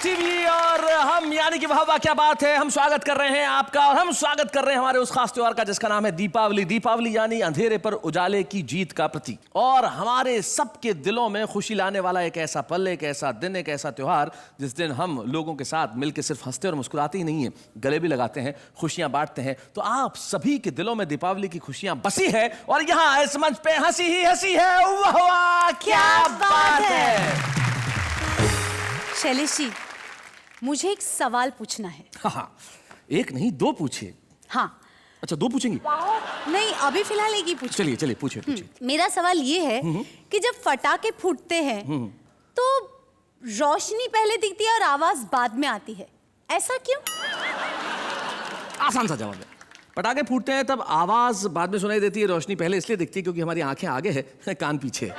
TV और हम यानी कि वाह क्या बात है, हम स्वागत कर रहे हैं आपका और हम स्वागत कर रहे हैं हमारे उस खास त्योहार का जिसका नाम है दीपावली। दीपावली यानी अंधेरे पर उजाले की जीत का प्रतीक और हमारे सबके दिलों में खुशी लाने वाला एक ऐसा पल, एक ऐसा दिन, एक ऐसा त्योहार जिस दिन हम लोगों के साथ मिलकर सिर्फ हंसते और मुस्कुराते ही नहीं है, गले भी लगाते हैं, खुशियां बांटते हैं। तो आप सभी के दिलों में दीपावली की खुशियां बसी है और यहाँ इस मंच पे हंसी ही हंसी है। वाह वाह क्या बात है। शैलेश जी, मुझे एक सवाल पूछना है। हाँ, एक नहीं दो पूछिए। हाँ। अच्छा, दो पूछेंगी? नहीं, अभी फिलहाल एक ही पूछो। चलिए चलिए पूछिए। मेरा सवाल ये है कि जब पटाखे फूटते हैं तो रोशनी पहले दिखती है और आवाज बाद में आती है, ऐसा क्यों? आसान सा जवाब है। पटाखे फूटते हैं तब आवाज बाद में सुनाई देती है, रोशनी पहले इसलिए दिखती है क्योंकि हमारी आंखें आगे है, कान पीछे।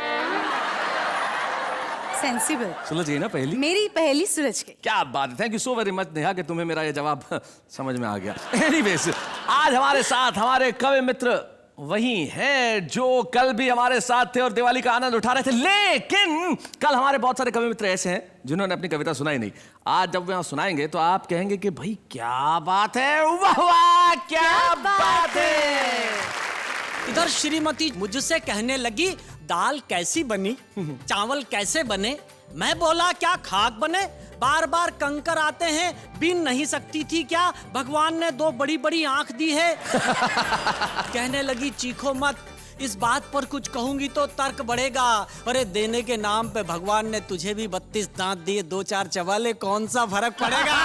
सेंसिबल। सुलझ गई ना पहली? मेरी पहली सुलझ गई। क्या बात है, thank you so very much Neha कि तुम्हें मेरा ये जवाब समझ में आ गया। एनीवेज, आज हमारे साथ हमारे कवि मित्र वही हैं जो कल भी हमारे साथ थे और दिवाली का आनंद उठा रहे थे, लेकिन कल हमारे बहुत सारे कवि मित्र ऐसे हैं जिन्होंने अपनी कविता सुनाई नहीं। आज जब वे यहाँ सुनाएंगे तो आप कहेंगे कि भाई क्या बात है, वाह वाह क्या बात है। इधर श्रीमती मुझसे कहने लगी दाल कैसी बनी, चावल कैसे बने। मैं बोला क्या खाक बने, बार बार कंकर आते हैं, बीन नहीं सकती थी क्या, भगवान ने दो बड़ी बड़ी आंख दी है। कहने लगी चीखो मत, इस बात पर कुछ कहूंगी तो तर्क बढ़ेगा। अरे देने के नाम पे भगवान ने तुझे भी 32 दांत दिए, 2-4 चवाले, कौन सा फर्क पड़ेगा।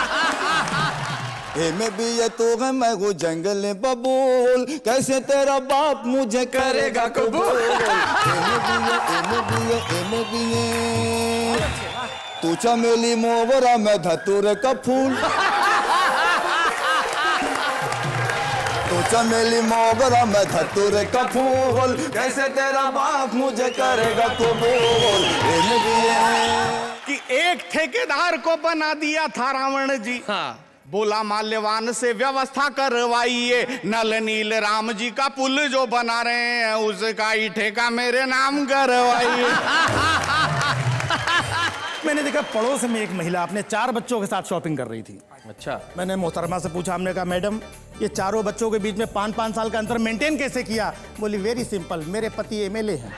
में भी ये तो है मैं वो जंगल बबूल, कैसे तेरा बाप मुझे करेगा कबूल। तू चमेली मोगरा मैं धतूर का फूल, तू चमेली मोगरा मैं धतूर का फूल, कैसे तेरा बाप मुझे करेगा कबूल। कि एक ठेकेदार को बना दिया था रावण जी। हाँ। बोला माल्यवान से व्यवस्था करवाइए, नल नील राम जी का पुल जो बना रहे हैं उसका ही ठेका मेरे नाम करवाइए। मैंने देखा पड़ोस में एक महिला अपने 4 बच्चों के साथ शॉपिंग कर रही थी। अच्छा। मैंने मोहतरमा से पूछा, हमने कहा मैडम ये चारों बच्चों के बीच में 5-5 साल का अंतर मेंटेन कैसे किया? बोली वेरी सिंपल, मेरे पति एमएलए हैं।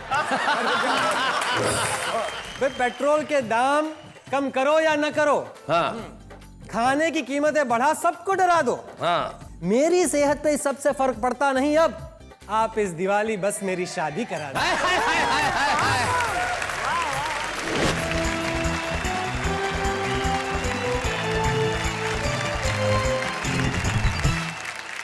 पेट्रोल के दाम कम करो या न करो, हाँ। खाने की कीमतें बढ़ा सबको डरा दो, हाँ। मेरी सेहत पे सबसे फर्क पड़ता नहीं। अब आप इस दिवाली बस मेरी शादी करा दो।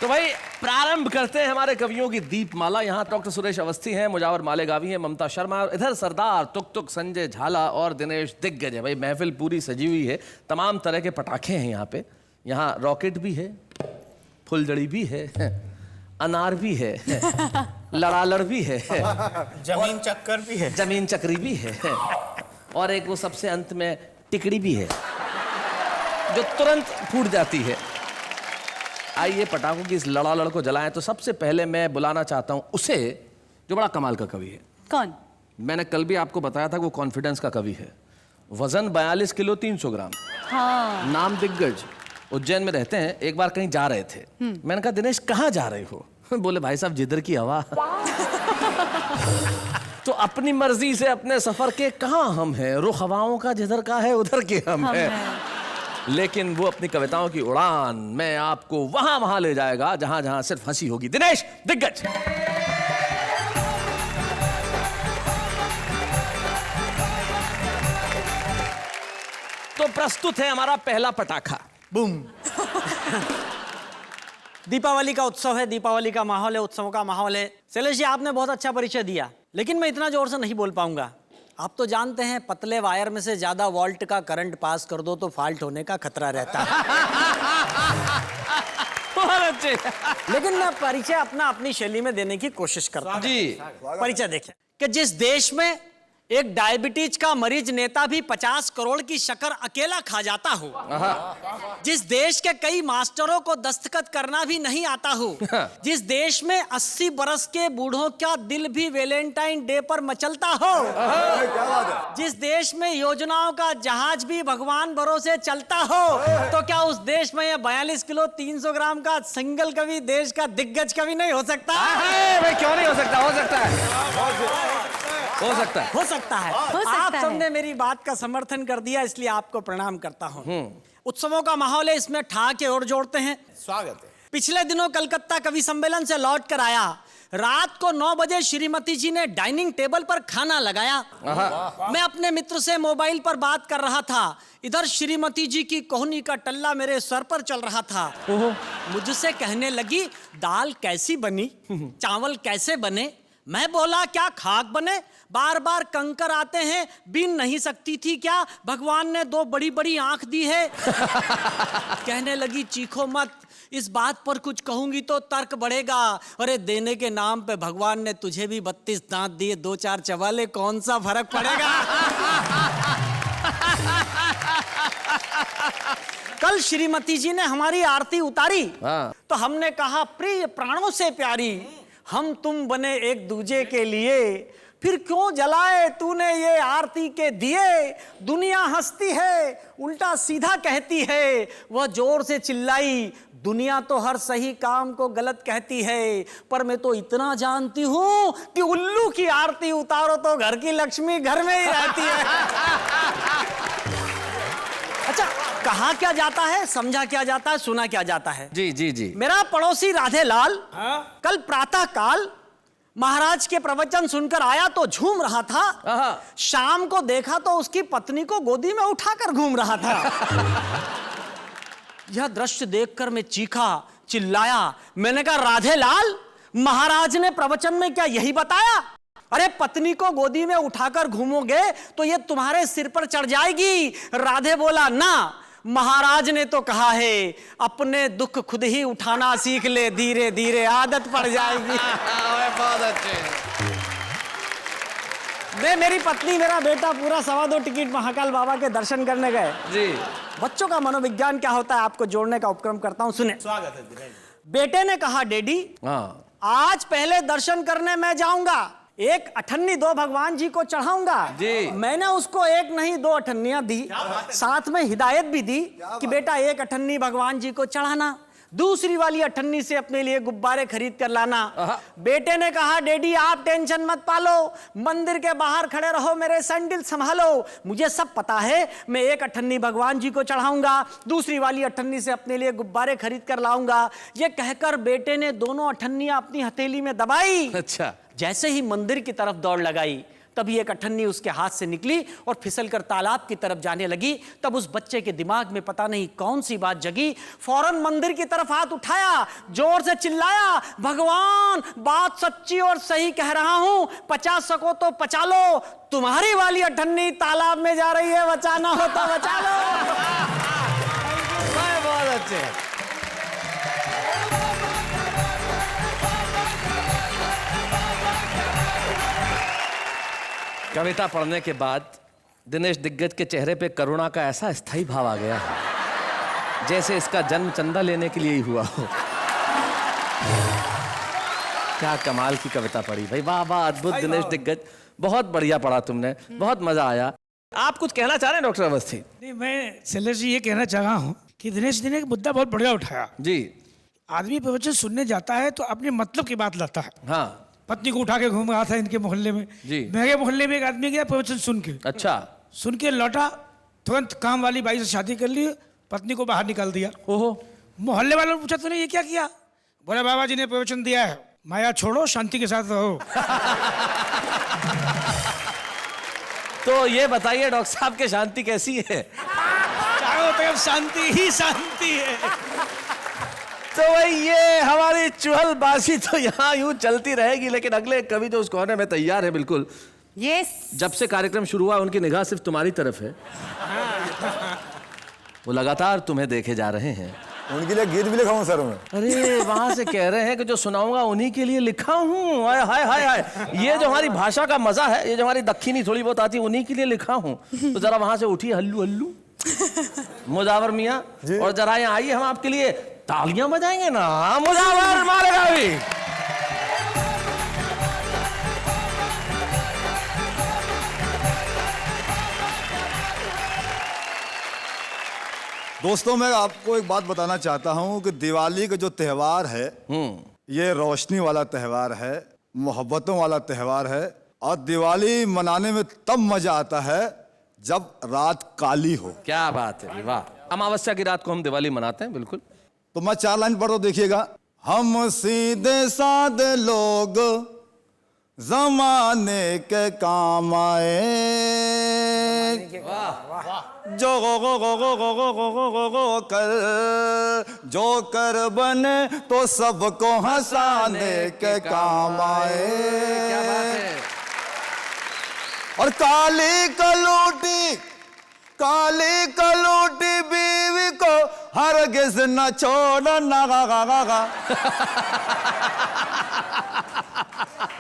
तो भाई प्रारंभ करते हैं हमारे कवियों की दीपमाला। यहाँ डॉक्टर सुरेश अवस्थी हैं, मुजावर मालेगावी हैं, ममता शर्मा, और इधर सरदार तुक तुक, संजय झाला और दिनेश दिग्गज है। भाई महफिल पूरी सजी हुई है, तमाम तरह के पटाखे हैं यहाँ पे। यहाँ रॉकेट भी है, फुलझड़ी भी है, अनार भी है, लड़ालड़ भी है, जमीन चक्कर भी है, जमीन चक्री भी है, और एक वो सबसे अंत में टिकड़ी भी है जो तुरंत फूट जाती है। आइए पटाखों की इस लड़ालड़ को जलाएं। तो सबसे पहले मैं बुलाना चाहता हूं उसे जो बड़ा कमाल का कवि है। कौन? मैंने कल भी आपको बताया था वो कॉन्फिडेंस का कवि है। वजन 42 किलो 300 ग्राम। हाँ। नाम दिग्गज, उज्जैन में रहते हैं। एक बार कहीं जा रहे थे, मैंने कहा दिनेश कहाँ जा रहे हो? बोले भाई साहब जिधर की हवा। तो अपनी मर्जी से अपने सफर के कहाँ हम हैं, रुख हवाओं का जिधर का है उधर के हम हैं। लेकिन वो अपनी कविताओं की उड़ान में आपको वहां वहां ले जाएगा जहां जहां सिर्फ हंसी होगी। दिनेश दिग्गज। तो प्रस्तुत है हमारा पहला पटाखा। बूम। दीपावली का उत्सव है, दीपावली का माहौल है, उत्सवों का माहौल है। शैलेश जी आपने बहुत अच्छा परिचय दिया, लेकिन मैं इतना जोर से नहीं बोल पाऊंगा। आप तो जानते हैं पतले वायर में से ज्यादा वोल्ट का करंट पास कर दो तो फॉल्ट होने का खतरा रहता है। बहुत अच्छे। लेकिन मैं परिचय अपनी शैली में देने की कोशिश करता हूं। जी। परिचय देखें कि जिस देश में एक डायबिटीज का मरीज नेता भी 50 करोड़ की शक्कर अकेला खा जाता हो, जिस देश के कई मास्टरों को दस्तखत करना भी नहीं आता हो, जिस देश में 80 बरस के बूढ़ों का दिल भी वैलेंटाइन डे पर मचलता हो, जिस देश में योजनाओं का जहाज भी भगवान भरोसे चलता हो, तो क्या उस देश में 42 किलो 300 ग्राम का सिंगल कवि देश का दिग्गज कवि नहीं हो सकता? भाई क्यों नहीं हो सकता? हो सकता है, हो सकता है, हो सकता है। हो सकता आप है। सबने मेरी बात का समर्थन कर दिया, इसलिए आपको प्रणाम करता हूँ। उत्सवों का माहौल है, इसमें ठहाके और जोड़ते हैं। स्वागत है। पिछले दिनों कलकत्ता कवि सम्मेलन से लौट कर आया, रात को 9 बजे श्रीमती जी ने डाइनिंग टेबल पर खाना लगाया। मैं अपने मित्र से मोबाइल पर बात कर रहा था, इधर श्रीमती जी की कोहनी का टल्ला मेरे सर पर चल रहा था। मुझसे कहने लगी, दाल कैसी बनी, चावल कैसे बने? मैं बोला, क्या खाक बने? बार बार कंकर आते हैं, बीन नहीं सकती थी क्या? भगवान ने 2 बड़ी बड़ी आंख दी है। कहने लगी, चीखो मत, इस बात पर कुछ कहूंगी तो तर्क बढ़ेगा। अरे देने के नाम पे भगवान ने तुझे भी 32 दांत दिए, 2-4 चबाले, कौन सा फर्क पड़ेगा? कल श्रीमती जी ने हमारी आरती उतारी, तो हमने कहा, प्रिय प्राणों से प्यारी, हम तुम बने एक दूजे के लिए, फिर क्यों जलाए तूने ये आरती के दिए? दुनिया हंसती है, उल्टा सीधा कहती है। वह जोर से चिल्लाई, दुनिया तो हर सही काम को गलत कहती है, पर मैं तो इतना जानती हूं कि उल्लू की आरती उतारो तो घर की लक्ष्मी घर में ही रहती है। अच्छा, कहा क्या जाता है, समझा क्या जाता है, सुना क्या जाता है? जी जी जी। मेरा पड़ोसी राधेलाल कल प्रातः काल महाराज के प्रवचन सुनकर आया तो झूम रहा था। शाम को देखा तो उसकी पत्नी को गोदी में उठाकर घूम रहा था। यह दृश्य देखकर मैं चीखा, चिल्लाया। मैंने कहा, राधेलाल, महाराज ने प्रवचन में क्या यही बताया? अरे पत्नी को गोदी में उठाकर घूमोगे तो ये तुम्हारे सिर पर चढ़ जाएगी। राधे बोला, ना, महाराज ने तो कहा है, अपने दुख खुद ही उठाना सीख ले, धीरे धीरे आदत पड़ जाएगी। बहुत अच्छे। मैं, मेरी पत्नी, मेरा बेटा पूरा 2.25 टिकट महाकाल बाबा के दर्शन करने गए। जी। बच्चों का मनोविज्ञान क्या होता है आपको जोड़ने का उपक्रम करता हूं, सुने। स्वागत है दिनेश। बेटे ने कहा, डैडी, आज पहले दर्शन करने मैं जाऊंगा, 1 अठन्नी 2 भगवान जी को चढ़ाऊंगा। जी। मैंने उसको 1 नहीं 2 अठन्नियां दी, साथ में हिदायत भी दी कि बेटा 1 अठन्नी भगवान जी को चढ़ाना, दूसरी वाली अठन्नी से अपने लिए गुब्बारे खरीद कर लाना। बेटे ने कहा, डैडी आप टेंशन मत पालो, मंदिर के बाहर खड़े रहो, मेरे सैंडल संभालो, मुझे सब पता है। मैं 1 अठन्नी भगवान जी को चढ़ाऊंगा, दूसरी वाली अठन्नी से अपने लिए गुब्बारे खरीद कर लाऊंगा। ये कहकर बेटे ने दोनों अठन्नियां अपनी हथेली में दबाई। अच्छा। जैसे ही मंदिर की तरफ दौड़ लगाई, तभी 1 अठन्नी उसके हाथ से निकली और फिसलकर तालाब की तरफ जाने लगी। तब उस बच्चे के दिमाग में पता नहीं कौन सी बात जगी, फौरन मंदिर की तरफ हाथ उठाया, जोर से चिल्लाया, भगवान, बात सच्ची और सही कह रहा हूं, 50 सको तो पचा लो, तुम्हारी वाली अठन्नी तालाब में जा रही है, बचाना हो तो बचा लो। बहुत अच्छे। कविता पढ़ने के बाद दिनेश दिग्गज के चेहरे पे करुणा का ऐसा स्थायी भाव आ गया है, जैसे इसका जन्म चंदा लेने के लिए ही हुआ हो। क्या कमाल की कविता पढ़ी भाई, वाह वाह, अद्भुत। दिनेश दिग्गज, बहुत बढ़िया पढ़ा तुमने, बहुत मजा आया। आप कुछ कहना चाह रहे हैं डॉक्टर अवस्थी? नहीं, मैं शैलेश जी ये कहना चाह रहा हूँ कि दिनेश जी ने एक मुद्दा बहुत बढ़िया उठाया। जी। आदमी प्रवचन सुनने जाता है तो अपने मतलब की बात लाता है। हाँ। पत्नी को उठा के घूम रहा था इनके मोहल्ले में। जी। मेरे मोहल्ले में एक आदमी गया प्रवचन सुन के। अच्छा। सुन के लौटा, तुरंत काम वाली बाई से शादी कर ली, पत्नी को बाहर निकाल दिया। ओहो। मोहल्ले वालों ने पूछा, तूने ये क्या किया? बोले, बाबा जी ने प्रवचन दिया है, माया छोड़ो, शांति के साथ रहो। तो ये बताइए डॉक्टर साहब के शांति कैसी है? चारों तरफ शांति ही शांति है। तो भाई ये हमारी चुहलबाजी तो यहाँ यूं चलती रहेगी, लेकिन अगले कवि जो उस कोने में तैयार है बिल्कुल। यस। जब से कार्यक्रम शुरू हुआ उनकी निगाह सिर्फ तुम्हारी तरफ है, वो लगातार तुम्हें देखे जा रहे हैं। उनके लिए गीत भी लिखा हूँ सर मैं। अरे वहां से कह रहे हैं कि जो सुनाऊंगा उन्हीं के लिए लिखा हूँ। हाय हाय हाय हाय, ये जो हमारी भाषा का मजा है, ये जो हमारी दक्षिणी थोड़ी बहुत आती है, उन्हीं के लिए लिखा हूँ। तो जरा वहां से उठिए हल्लू हल्लू मुजावर मियाँ, और जरा यहाँ आइए, हम आपके लिए तालियां बजाएंगे ना। मुजावर मारेगा भी। दोस्तों मैं आपको एक बात बताना चाहता हूँ कि दिवाली का जो त्योहार है ये रोशनी वाला त्योहार है, मोहब्बतों वाला त्योहार है, और दिवाली मनाने में तब मजा आता है जब रात काली हो। क्या बात है, वाह। अमावस्या की रात को हम दिवाली मनाते हैं, बिल्कुल। तो मैं 4 लाइन पढ़ दो, देखिएगा। हम सीधे साधे लोग जमाने के काम आए, जो कर जो कर बने तो सबको हंसाने के काम आए। क्या बात है। और काली कलूटी बीवी को हरगिज न छोड़ना।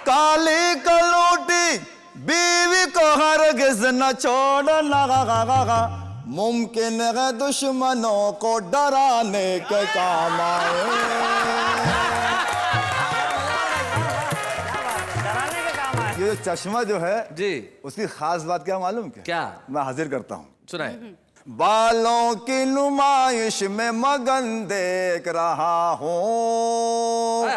काली कलूटी बीवी को हरगिज न छोड़ना, मुमकिन है दुश्मनों को डराने के काम आए। ये जो चश्मा जो है जी, उसकी खास बात क्या मालूम क्या? मैं हाजिर करता हूँ, सुनाए। बालों की नुमाइश में मगन देख रहा हूँ,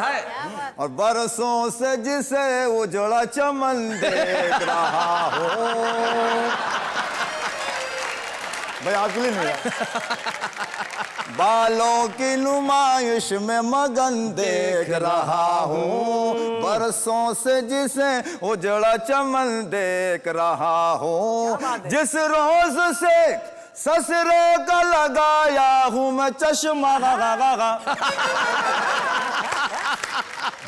और बरसों से जिसे उजड़ा चमन देख रहा हूँ। भाई आपके लिए नहीं है। बालों की नुमाइश में मगन देख रहा हूँ, बरसों से जिसे उजड़ा चमन देख रहा हूँ। जिस रोज से ससुरे का लगाया हूँ मैं चश्मा,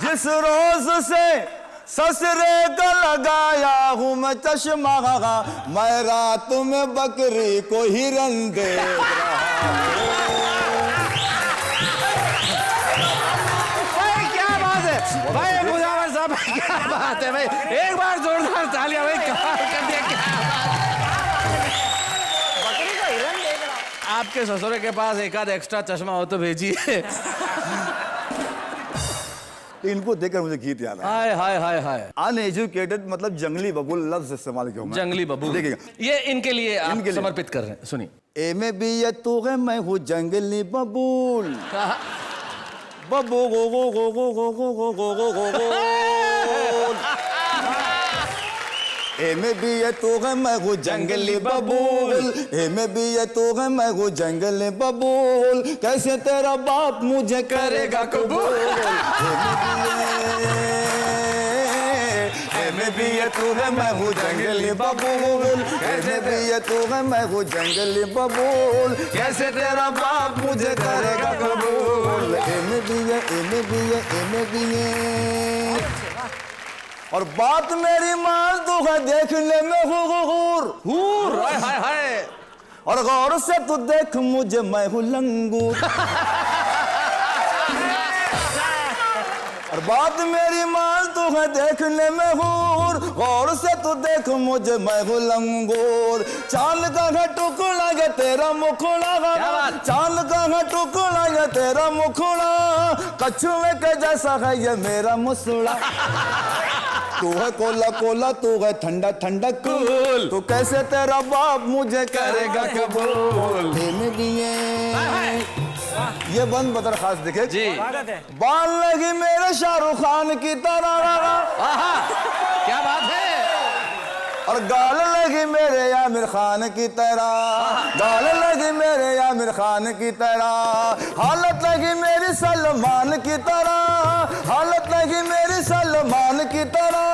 जिस रोज से ससुरे का लगाया हूँ मैं चश्मा, मैं रात में बकरी को हिरन देख रहा हूँ। क्या बात है भाई मुजावर साहब, क्या बात है भाई, एक बार जोरदार तालियां भाई, कमाल कर दिया। क्या आपके ससुरे के पास एक आध एक्स्ट्रा चश्मा हो तो भेजिए। इनको देखकर मुझे गीत याद आया। हाय हाय हाय हाय। अनएजुकेटेड मतलब जंगली बबूल लफ्ज इस्तेमाल किया मैं। जंगली बबूल, देखिएगा, ये इनके लिए आप इनके लिए समर्पित कर रहे हैं, सुनिए। ए में भी ये तू है, मैं हूँ जंगली बबूल, बबू गो गो गो गो गो गो गो गो गो गो गो। ए में भी ये तू है, मैं हूँ जंगली बबूल, ए में भी ये तू है, मैं हूँ जंगली बबूल, कैसे तेरा बाप मुझे करेगा कबूल। ए में भी ये तू है, मैं हूँ जंगली बबूल, कैसे भी ये तू है, मैं हूँ जंगली बबूल, कैसे तेरा बाप मुझे करेगा कबूल। ए में भी ये, ए में भी ये, ए में भी ये। और बात मेरी मान तू है देखने में हूर, हाय हाय हाय। और गौर से तू देख मुझे, मैं हूँ लंगूर। और बात मेरी मान तू है देखने में हूर, गौर से तू देख मुझे, मैं हूँ लंगूर। चांद का है टुकड़ा ये तेरा मुखड़ा, चांद का है टुकड़ा ये तेरा मुखड़ा, कछुए के जैसा है ये मेरा मुसड़ा। तू है कोला कोला, तू है ठंडा ठंडा कूल, तू कैसे तेरा बाप मुझे करेगा कबूल। ये बंद बदर खास देखे जी, बाल लगी मेरे शाहरुख खान की तरह, क्या बात है। और गाल लगी मेरे आमिर खान की तरह, गाल लगी मेरे आमिर खान की तरह, हालत लगी मेरी सलमान की तरह, हालत लगी मेरी सलमान की तरह,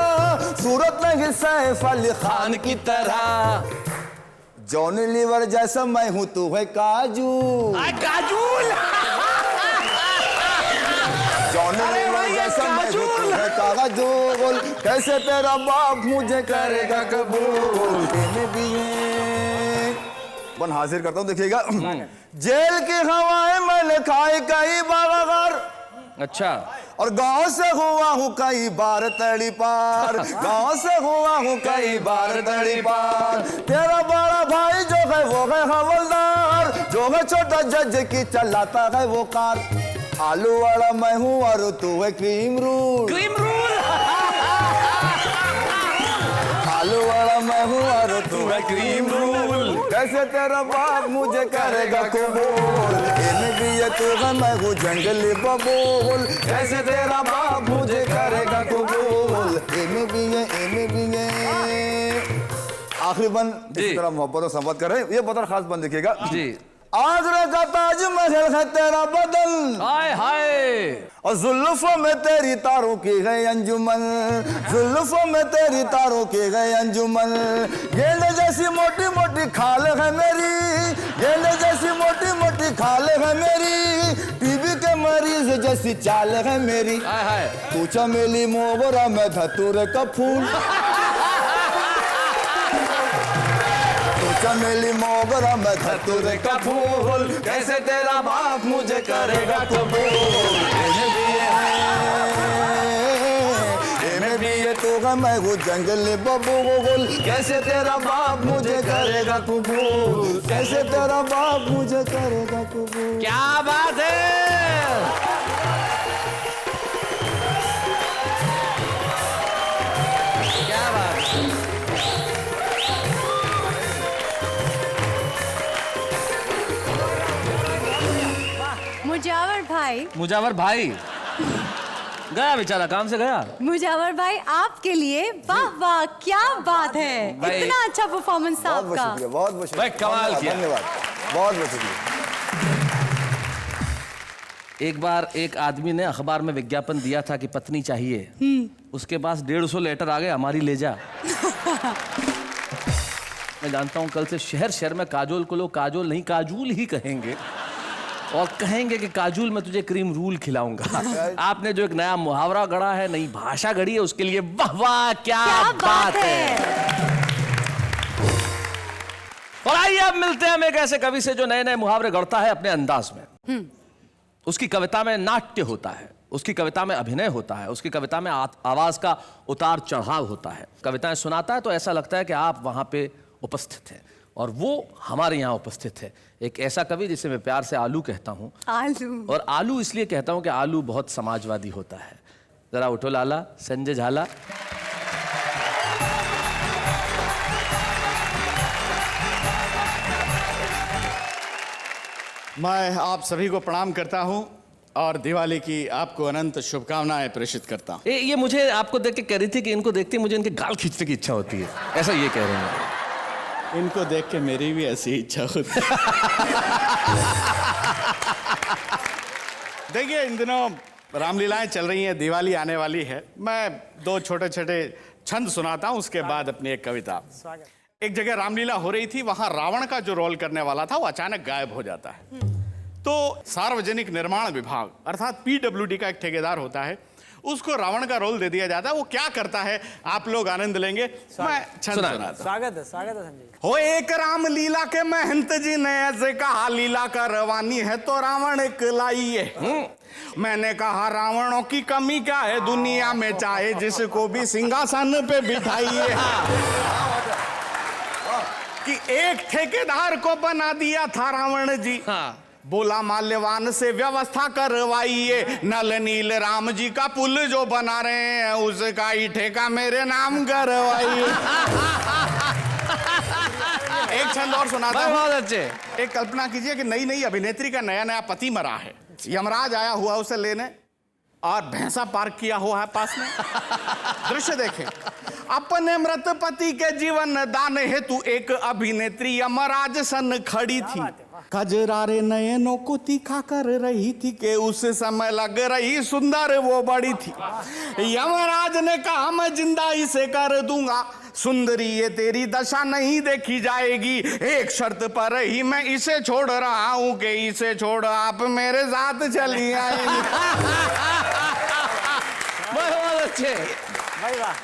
सूरत लगी सैफ अली खान की तरह। जॉनी लीवर जैसा मैं हूँ, तू है काजू, काजूल। जॉनी लीवर जैसा मैं हूँ, तू है काजूल, कैसे तेरा बाप मुझे करेगा कबूल। वन हाजिर करता हूँ, देखिएगा। जेल की हवाएं मैंने खाई कई बार, अच्छा, और गांव से हुआ हूँ कई बार तड़ी पार, गांव से हुआ हूँ कई बार तड़ी पार। तेरा बड़ा भाई जो है वो है हवलदार, जो है छोटा जज की चलाता है वो कार। आलू वाला मैं हूँ और तू है क्रीम रूल, क्रीम रूल। आलू वाला मैं हूँ और तू है क्रीम रूल। कैसे तेरा बाप मुझे करेगा कबूल, इन्हें भी ये तू है मैं हूँ जंगली बबूल। कैसे तेरा बाप मुझे करेगा कबूल, इन्हें भी ये आखिरी बंद जिस तरह मोहब्बत और संवाद कर रहे हैं, ये बहुत खास बंद देखिएगा जी। आगरा का ताजमहल है तेरा बदन, हाय हाय, और जुल्फों में तेरी तारों की गई अंजुमन, जुल्फों में तेरी तारों की गई अंजुमन। गेंदे जैसी मोटी मोटी खाल है मेरी, गेंदे जैसी मोटी मोटी खाल है मेरी। टीबी के मरीज जैसी चाल है मेरी। हाय हाय, तू चमेली मोगरा मैं धतूरे का फूल, चमेली मोगरा मैं धतूरे का फूल। कैसे तेरा बाप मुझे करेगा कबूल, इन्हें भी ये तू है मैं हूँ जंगली बबूल। कैसे तेरा बाप मुझे करेगा कबूल, कैसे तेरा बाप मुझे करेगा कबूल। क्या बात है। क्या बात है। मुजावर भाई गया बेचारा, काम से गया। मुजावर भाई आपके लिए वाह वाह, क्या बात है, भाई, इतना अच्छा परफॉर्मेंस था आपका। बहुत बहुत भाई कमाल किया, धन्यवाद, बहुत बहुत शुक्रिया। एक बार एक आदमी ने अखबार में विज्ञापन दिया था कि पत्नी चाहिए, उसके पास 150 लेटर आ गए, हमारी ले जा। मैं जानता हूं कल से शहर शहर में काजोल को लोग काजोल नहीं काजूल ही कहेंगे, और कहेंगे कि काजूल मैं तुझे क्रीम रूल खिलाऊंगा। आपने जो एक नया मुहावरा गढ़ा है, नई भाषा गढ़ी है, उसके लिए वाह वाह, क्या बात है। और आइए अब मिलते हैं हम एक ऐसे कवि से जो नए नए मुहावरे गढ़ता है अपने अंदाज में। उसकी कविता में नाट्य होता है, उसकी कविता में अभिनय होता है, उसकी कविता में आवाज का उतार चढ़ाव होता है। कविताएं सुनाता है तो ऐसा लगता है कि आप वहां पे उपस्थित हैं, और वो हमारे यहाँ उपस्थित है। एक ऐसा कवि जिसे मैं प्यार से आलू कहता हूँ। आलू, और आलू इसलिए कहता हूँ कि आलू बहुत समाजवादी होता है। जरा उठो लाला, संजय झाला। मैं आप सभी को प्रणाम करता हूं और दिवाली की आपको अनंत शुभकामनाएं प्रेषित करता हूं। ये मुझे आपको देख के कह रही थी कि इनको देखते मुझे इनके गाल खींचने की इच्छा होती है, ऐसा ये कह रहे हैं। इनको देख के मेरी भी ऐसी इच्छा होती है। देखिए, इन दिनों रामलीलाएं चल रही हैं, दिवाली आने वाली है। मैं दो छोटे छोटे छंद सुनाता हूं, उसके बाद अपनी एक कविता। एक जगह रामलीला हो रही थी, वहां रावण का जो रोल करने वाला था वो अचानक गायब हो जाता है। तो सार्वजनिक निर्माण विभाग अर्थात PWD का एक ठेकेदार होता है, उसको रावण का रोल दे दिया जाता है। वो क्या करता है आप लोग आनंद लेंगे। मैं छंद सुनाता। स्वागत है संजय। हो एक राम लीला के महंत जी ने ऐसे कहा, लीला का रवानी है तो रावण लाइए। मैंने कहा रावणों की कमी क्या है दुनिया में, चाहे जिसको भी सिंहासन पे बिठाइए। कि एक ठेकेदार को बना दिया था रावण जी। बोला माल्यवान से व्यवस्था करवाइए, नल नील राम जी का पुल जो बना रहे हैं उसका ही ठेका मेरे नाम करवाइए। एक छंद और सुनाता हूं। बहुत अच्छे। एक कल्पना कीजिए कि नई नई अभिनेत्री का नया नया पति मरा है, यमराज आया हुआ उसे लेने, और भैंसा पार्क किया हुआ है पास में। दृश्य देखें, अपने मृत पति के जीवन दान हेतु एक अभिनेत्री यमराज सन खड़ी थी। कजरारे नयनों को तीखा कर रही थी कि उस समय लग रही सुंदर वो बड़ी थी। यमराज ने कहा मैं जिंदा इसे कर दूंगा, सुंदरी ये तेरी दशा नहीं देखी जाएगी, एक शर्त पर ही मैं इसे छोड़ रहा हूं कि इसे छोड़ आप मेरे साथ चली आएंगी। बहुत अच्छे। भाई वाह।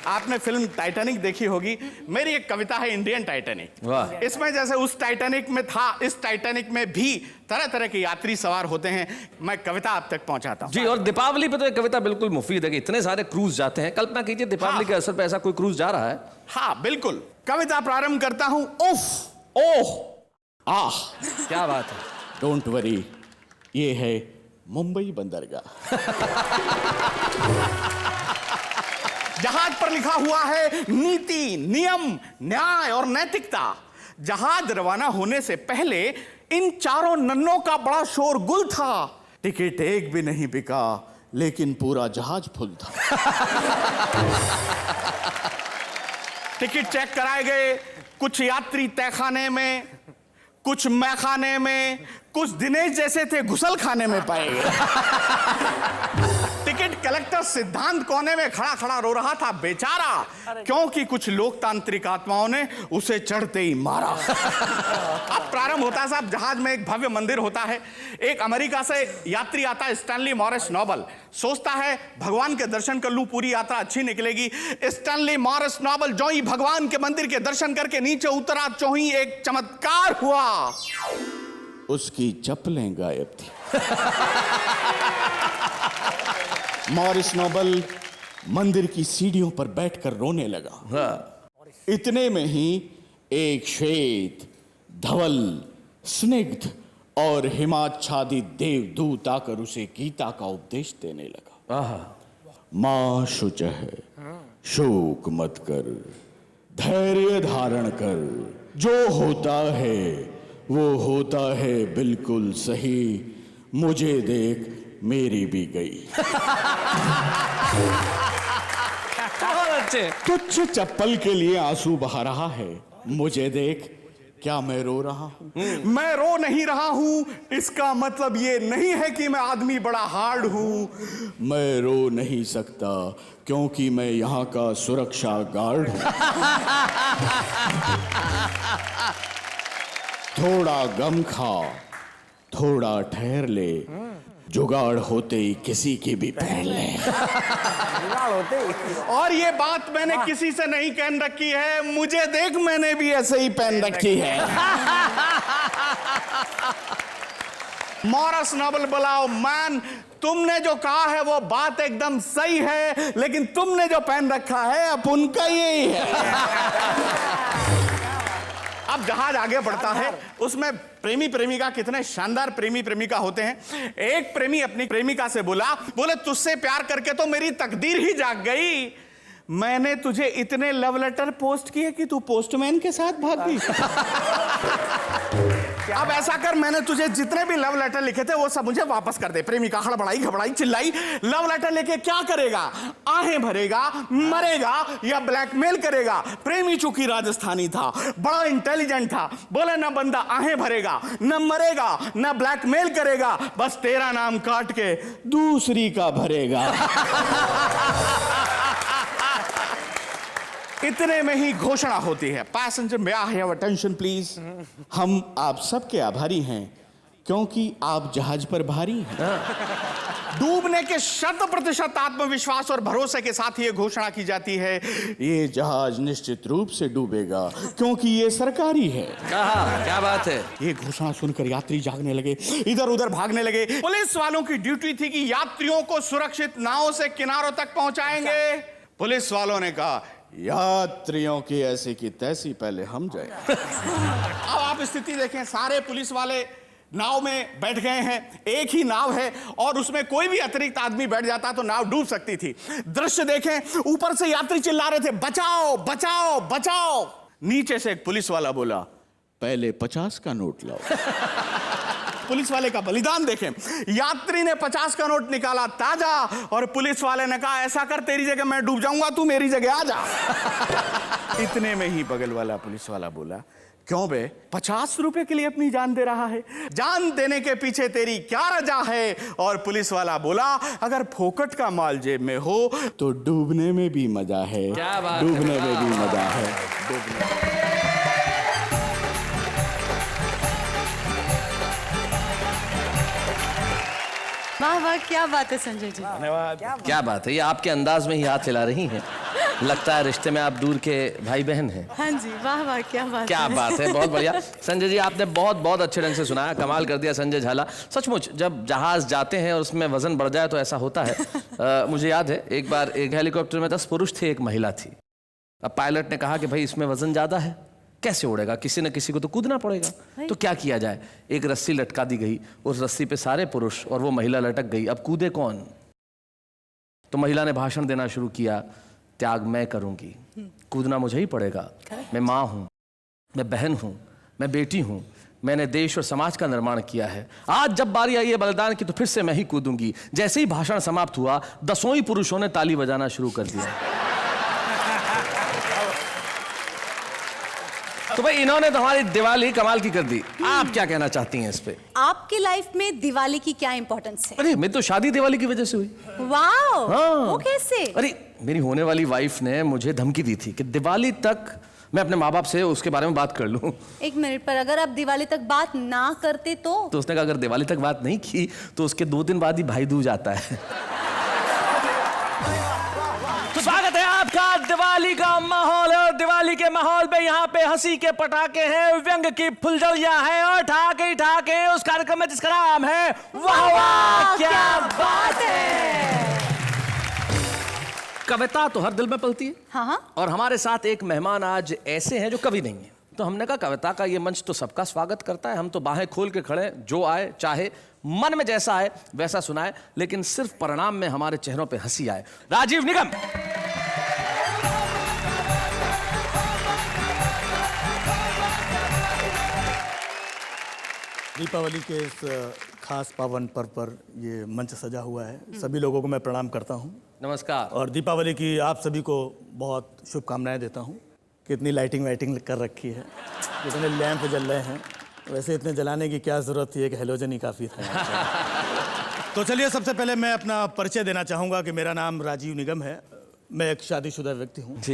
आपने फिल्म टाइटैनिक देखी होगी। मेरी एक कविता है इंडियन टाइटैनिक। वाह। इसमें जैसे उस टाइटैनिक में था, इस टाइटैनिक में भी तरह तरह के यात्री सवार होते हैं। मैं कविता आप तक पहुंचाता हूं। जी, और दीपावली पे तो ये कविता बिल्कुल मुफीद है कि इतने सारे क्रूज जाते हैं। कल्पना कीजिए दीपावली के अवसर पे ऐसा कोई क्रूज जा रहा है। हाँ बिल्कुल, कविता प्रारंभ करता हूं। उफ, ओह, आह, क्या बात है। डोंट वरी, ये है मुंबई बंदरगाह। जहाज पर लिखा हुआ है नीति, नियम, न्याय और नैतिकता। जहाज रवाना होने से पहले इन चारों नन्नों का बड़ा शोरगुल था। टिकट एक भी नहीं बिका, लेकिन पूरा जहाज फुल था। टिकट चेक कराए गए, कुछ यात्री तहखाने में, कुछ मैखाने में, कुछ दिनेश जैसे थे घुसल खाने में पाए गए। टिकट कलेक्टर सिद्धांत कोने में खड़ा खड़ा रो रहा था बेचारा, क्योंकि कुछ लोकतांत्रिक आत्माओं ने उसे चढ़ते ही मारा। अब प्रारंभ होता है साहब, जहाज में एक भव्य मंदिर होता है। एक अमेरिका से यात्री आता है, स्टैनली मॉरिस नोबल। सोचता है भगवान के दर्शन कर लूं, पूरी यात्रा अच्छी निकलेगी। स्टैनली मॉरिस नोबल जो ही भगवान के मंदिर के दर्शन करके नीचे उतरा, जो ही एक चमत्कार हुआ, उसकी चप्पलें गायब थी। मॉरिस नोबल मंदिर की सीढ़ियों पर बैठकर रोने लगा। इतने में ही एक श्वेत, धवल, स्निग्ध और हिमाच्छादित देवदूत आकर उसे गीता का उपदेश देने लगा। मां शुचः, शोक मत कर, धैर्य धारण कर, जो होता है वो होता है बिल्कुल सही, मुझे देख मेरी भी गई। बहुत अच्छे। तुच्छ चप्पल के लिए आंसू बहा रहा है, मुझे देख क्या मैं रो रहा हूं? मैं रो नहीं रहा हूं, इसका मतलब ये नहीं है कि मैं आदमी बड़ा हार्ड हूं। मैं रो नहीं सकता क्योंकि मैं यहां का सुरक्षा गार्ड हूं। थोड़ा गम खा, थोड़ा ठहर ले, जुगाड़ होते ही किसी की भी पहन ले। और ये बात मैंने किसी से नहीं कहन रखी है, मुझे देख मैंने भी ऐसे ही पहन रखी है। मॉरिस नोबल बुलाओ, मैन तुमने जो कहा है वो बात एकदम सही है, लेकिन तुमने जो पहन रखा है अब उनका यही है। अब जहाज आगे बढ़ता है, उसमें प्रेमी प्रेमिका, कितने शानदार प्रेमी प्रेमिका होते हैं। एक प्रेमी अपनी प्रेमिका से बोले तुझसे प्यार करके तो मेरी तकदीर ही जाग गई। मैंने तुझे इतने लव लेटर पोस्ट किए कि तू पोस्टमैन के साथ भाग गई। अब ऐसा कर, मैंने तुझे जितने भी लव लेटर लिखे थे वो सब मुझे वापस कर दे। प्रेमिका हड़बड़ाई, घबराई, चिल्लाई, लव लेटर लेके क्या करेगा? आहें भरेगा, मरेगा या ब्लैकमेल करेगा? प्रेमी चूंकि राजस्थानी था, बड़ा इंटेलिजेंट था, बोले ना बंदा आहें भरेगा, न मरेगा, न ब्लैकमेल करेगा, बस तेरा नाम काट के दूसरी का भरेगा। इतने में ही घोषणा होती है, passenger may I have attention please. हम आप सबके आभारी हैं क्योंकि आप जहाज पर भारी हैं। डूबने के 100% आत्मविश्वास और भरोसे के साथ ये घोषणा की जाती है, ये जहाज निश्चित रूप से डूबेगा क्योंकि ये सरकारी है। क्या बात है। ये घोषणा सुनकर यात्री जागने लगे, इधर उधर भागने लगे। पुलिस वालों की ड्यूटी थी कि यात्रियों को सुरक्षित नावों से किनारों तक पहुंचाएंगे। पुलिस वालों ने कहा यात्रियों की ऐसी की तैसी पहले हम जाए। अब आप स्थिति देखें, सारे पुलिस वाले नाव में बैठ गए हैं, एक ही नाव है और उसमें कोई भी अतिरिक्त आदमी बैठ जाता तो नाव डूब सकती थी। दृश्य देखें, ऊपर से यात्री चिल्ला रहे थे बचाओ बचाओ बचाओ। नीचे से एक पुलिस वाला बोला पहले 50 का नोट लाओ। पुलिस वाले का बलिदान देखें, यात्री ने 50 का नोट निकाला ताजा और पुलिस वाले ने कहा ऐसा कर, तेरी जगह मैं डूब जाऊंगा, तू मेरी जगह आ जा। इतने में ही बगल वाला पुलिस वाला बोला क्यों बे, 50 रुपए के लिए अपनी जान दे रहा है, जान देने के पीछे तेरी क्या रजा है? और पुलिस वाला बोला अगर फोकट का माल जेब में हो तो डूबने में भी मजा है। क्या बात डूबने है। में भी मजा है। वाह वाह, क्या बात है संजय जी। क्या बात है, ये आपके अंदाज में ही हाथ हिला रही हैं। लगता है रिश्ते में आप दूर के भाई बहन हैं। हाँ जी, वाह वाह, क्या बात क्या है। बात है, बहुत बढ़िया। संजय जी आपने बहुत बहुत अच्छे ढंग से सुनाया, कमाल कर दिया संजय झाला। सचमुच जब जहाज जाते हैं और उसमें वजन बढ़ जाए तो ऐसा होता है। मुझे याद है एक बार एक हेलीकॉप्टर में 10 पुरुष थे, एक महिला थी। अब पायलट ने कहा कि भाई इसमें वजन ज्यादा है, कैसे उड़ेगा, किसी न किसी को तो कूदना पड़ेगा। तो क्या किया जाए, एक रस्सी लटका दी गई, उस रस्सी पे सारे पुरुष और वो महिला लटक गई। अब कूदे कौन? तो महिला ने भाषण देना शुरू किया, त्याग मैं करूंगी, कूदना मुझे ही पड़ेगा। मैं माँ हूं, मैं बहन हूं, मैं बेटी हूं, मैंने देश और समाज का निर्माण किया है। आज जब बारी आई है बलिदान की तो फिर से मैं ही कूदूंगी। जैसे ही भाषण समाप्त हुआ 10 ही पुरुषों ने ताली बजाना शुरू कर दिया। तो भाई इन्होंने तो हमारी दिवाली कमाल की कर दी। आप क्या कहना चाहती हैं इस पे? आपकी लाइफ में दिवाली की क्या इंपॉर्टेंस है? अरे मेरी तो शादी दिवाली की वजह से हुई। वाओ, हाँ। वो कैसे? अरे मेरी होने वाली वाइफ ने मुझे धमकी दी थी कि दिवाली तक मैं अपने माँ बाप से उसके बारे में बात कर लूं। एक मिनट, पर अगर आप दिवाली तक बात ना करते तो उसने कहा अगर दिवाली तक बात नहीं की तो उसके 2 दिन बाद ही भाई दूज आता है। तो स्वागत है आपका दिवाली का माहौल है और दिवाली के माहौल पे यहाँ पे हंसी के पटाखे हैं, व्यंग की फुलझड़ियां हैं और ठाके उस कार्यक्रम में जिसका नाम है वाह वाह क्या बात है। कविता तो हर दिल में पलती है। हाँ। और हमारे साथ एक मेहमान आज ऐसे हैं जो कवि नहीं है। तो हमने कहा कविता का ये मंच तो सबका स्वागत करता है, हम तो बाहें खोल के खड़े, जो आए चाहे मन में जैसा आए वैसा सुनाए, लेकिन सिर्फ परिणाम में हमारे चेहरों पे हंसी आए। राजीव निगम। दीपावली के इस खास पावन पर्व पर ये मंच सजा हुआ है। सभी लोगों को मैं प्रणाम करता हूँ नमस्कार। और दीपावली की आप सभी को बहुत शुभकामनाएं देता हूँ। कितनी लाइटिंग वाइटिंग कर रखी है, कितने लैंप जल रहे हैं। वैसे इतने जलाने की क्या ज़रूरत थी, एक हेलोजन ही काफ़ी था। तो चलिए सबसे पहले मैं अपना परिचय देना चाहूँगा कि मेरा नाम राजीव निगम है। मैं एक शादीशुदा व्यक्ति हूँ जी।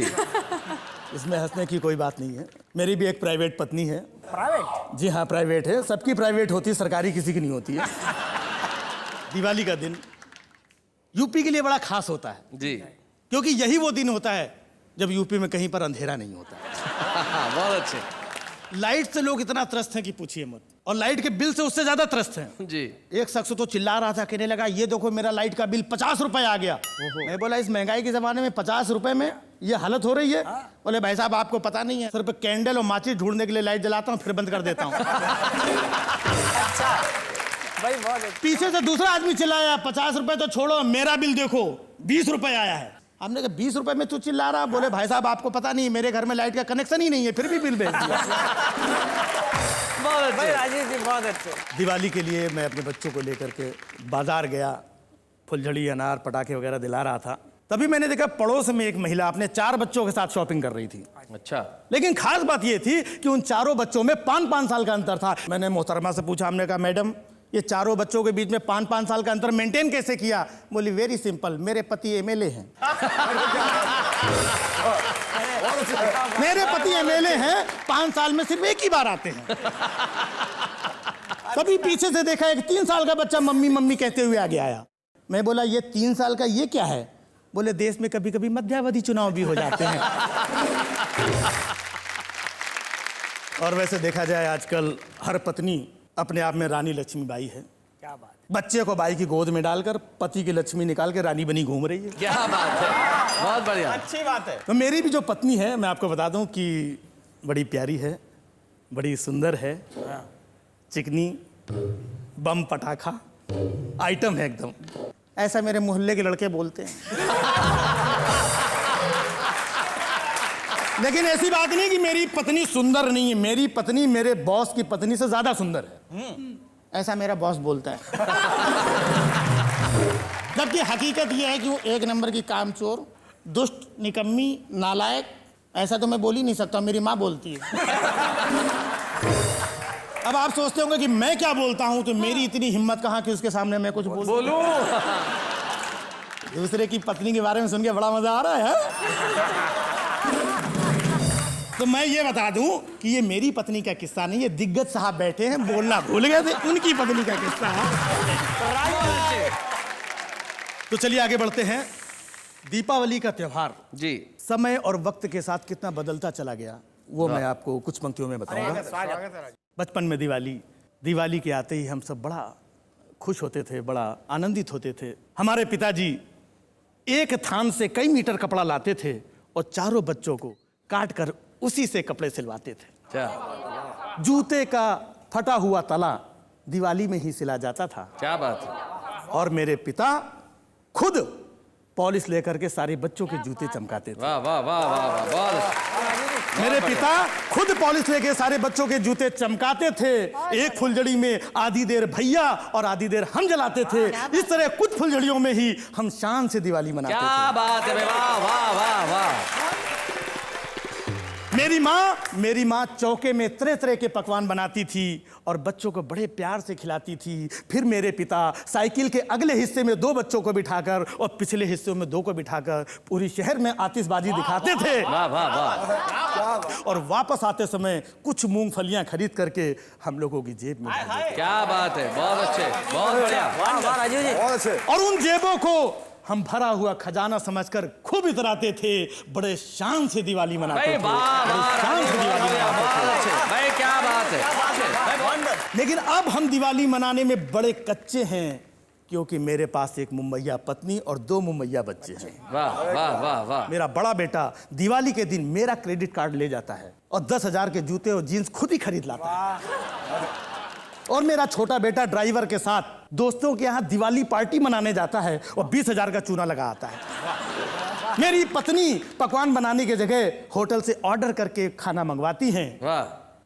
इसमें हंसने की कोई बात नहीं है। मेरी भी एक प्राइवेट पत्नी है। प्राइवेट? जी हाँ, प्राइवेट है। सबकी प्राइवेट होती है, सरकारी किसी की नहीं होती है। दिवाली का दिन यूपी के लिए बड़ा खास होता है जी। क्योंकि यही वो दिन होता है जब यूपी में कहीं पर अंधेरा नहीं होता। बहुत अच्छे। लाइट से लोग इतना त्रस्त हैं कि पूछिए मत, और लाइट के बिल से उससे ज्यादा त्रस्त हैं। जी। एक शख्स तो चिल्ला रहा था, कहने लगा ये देखो मेरा लाइट का बिल 50 रुपए आ गया। मैं बोला इस महंगाई के जमाने में 50 रुपए में ये हालत हो रही है? बोले भाई साहब आपको पता नहीं है, सिर्फ कैंडल और माचिस ढूंढने के लिए लाइट जलाता हूँ फिर बंद कर देता हूँ। भाई बहुत पीछे से दूसरा आदमी चिल्लाया 50 रुपए तो छोड़ो, मेरा बिल देखो 20 रुपए आया है। हमने कहा 20 रुपए में तू चिल्ला रहा? बोले भाई साहब आपको पता नहीं, मेरे घर में लाइट का कनेक्शन ही नहीं है फिर भी बिल भेज दिया। बहुत भाई राजीव जी बहुत अच्छे। दिवाली के लिए मैं अपने बच्चों को लेकर के बाजार गया, फुलझड़ी अनार पटाखे वगैरह दिला रहा था। तभी मैंने देखा पड़ोस में एक महिला अपने 4 बच्चों के साथ शॉपिंग कर रही थी। अच्छा। लेकिन खास बात यह थी कि उन 4 बच्चों में 5-5 साल का अंतर था। मैंने मोहतरमा से पूछा, हमने कहा मैडम ये 4 बच्चों के बीच में 5-5 साल का अंतर मेंटेन कैसे किया? बोली वेरी सिंपल, मेरे पति एमएलए हैं। मेरे पति एमएलए हैं, 5 साल में सिर्फ एक ही बार आते हैं। तभी पीछे से देखा एक 3 साल का बच्चा मम्मी मम्मी कहते हुए आगे आया। मैं बोला ये 3 साल का ये क्या है? बोले देश में कभी कभी मध्यावधि चुनाव भी हो जाते हैं। और वैसे देखा जाए आजकल हर पत्नी अपने आप में रानी लक्ष्मीबाई है। क्या बात। बच्चे को बाई की गोद में डालकर पति की लक्ष्मी निकाल के रानी बनी घूम रही है। क्या बात है, बहुत बढ़िया। अच्छी बात है। तो मेरी भी जो पत्नी है मैं आपको बता दूं कि बड़ी प्यारी है, बड़ी सुंदर है, चिकनी बम पटाखा आइटम है एकदम। ऐसा मेरे मोहल्ले के लड़के बोलते हैं। लेकिन ऐसी बात नहीं कि मेरी पत्नी सुंदर नहीं है। मेरी पत्नी मेरे बॉस की पत्नी से ज्यादा सुंदर है, ऐसा मेरा बॉस बोलता है। जबकि हकीकत यह है कि वो 1 नंबर की कामचोर, दुष्ट, निकम्मी, नालायक, ऐसा तो मैं बोल ही नहीं सकता, मेरी माँ बोलती है। अब आप सोचते होंगे कि मैं क्या बोलता हूं, तो मेरी इतनी हिम्मत कहाँ कि उसके सामने मैं कुछ बोलूं। दूसरे की पत्नी के बारे में सुन के बड़ा मजा आ रहा है। तो मैं ये बता दूं कि ये मेरी पत्नी का किस्सा नहीं, ये दिग्गज साहब बैठे हैं, बोलना भूल गए थे, उनकी पत्नी का किस्सा है। तो चलिए आगे बढ़ते हैं। दीपावली का त्योहार जी समय और वक्त के साथ कितना बदलता चला गया वो मैं आपको कुछ पंक्तियों में बताऊंगा। बचपन में दिवाली के आते ही हम सब बड़ा खुश होते थे, बड़ा आनंदित होते थे। हमारे पिताजी एक थान से कई मीटर कपड़ा लाते थे और चारों बच्चों को काट कर उसी से कपड़े सिलवाते थे। क्या जूते का फटा हुआ तला दिवाली में ही सिला जाता था। क्या बात है। और मेरे पिता खुद पॉलिश लेकर के सारे बच्चों के जूते चमकाते थे। वाह वाह वाह वाह वाह, बहुत मेरे पिता खुद पॉलिश लेके सारे बच्चों के जूते चमकाते थे। एक फुलझड़ी में आधी देर भैया और आधी देर हम जलाते थे। इस तरह कुछ फुलझड़ियों में ही हम शान से दिवाली मनाते क्या थे। बात है। वाह वाह वाह वाह। मेरी माँ चौके में तरह तरह के पकवान बनाती थी और बच्चों को बड़े प्यार से खिलाती थी। फिर मेरे पिता साइकिल के अगले हिस्से में 2 बच्चों को बिठाकर और पिछले हिस्से में 2 को बिठाकर पूरी शहर में आतिशबाजी दिखाते थे। वाह वाह वाह। और वापस आते समय कुछ मूंगफलियां खरीद करके हम लोगों की जेब में डाल देते। क्या बात है, बहुत अच्छे, बहुत बढ़िया। बहुत अच्छे। और उन जेबों को हम भरा हुआ खजाना समझकर खूब इतराते थे। बड़े शान से दिवाली मनाते भाई थे। वाह बड़े वाह, शान से दिवाली मनाते थे। बहुत अच्छे भाई, क्या बात है। लेकिन अब हम दिवाली मनाने में बड़े कच्चे हैं क्योंकि मेरे पास एक मुम्मैया पत्नी और 2 मुम्मैया बच्चे हैं। वाह वाह वाह वाह। मेरा बड़ा बेटा दिवाली के दिन मेरा क्रेडिट कार्ड ले जाता है और 10,000 के जूते और जीन्स खुद ही खरीद लाता है। और मेरा छोटा बेटा ड्राइवर के साथ दोस्तों के यहाँ दिवाली पार्टी मनाने जाता है और 20,000 का चूना लगा आता है। मेरी पत्नी पकवान बनाने की जगह होटल से ऑर्डर करके खाना मंगवाती हैं वाह,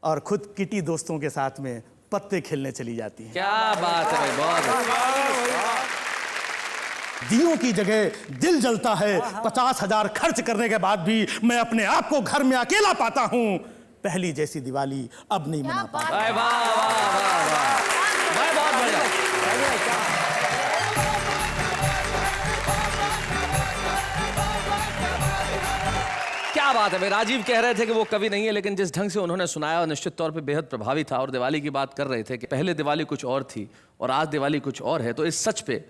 और खुद किटी दोस्तों के साथ में पत्ते खेलने चली जाती हैं। क्या बात है भाई, बहुत अच्छा। दियों की जगह दिल जलता है। 50,000 खर्च करने के बाद भी मैं अपने आप को घर में अकेला पाता हूँ। पहली जैसी दिवाली अब नहीं मना पाता। भाई वाह वाह वाह वाह भाई, बहुत बढ़िया। क्या बात है भाई। राजीव कह रहे थे कि वो कवि नहीं है, लेकिन जिस ढंग से उन्होंने सुनाया और निश्चित तौर पे बेहद प्रभावी था। और दिवाली की बात कर रहे थे कि पहले दिवाली कुछ और थी और आज दिवाली कुछ और है। तो इस सच पे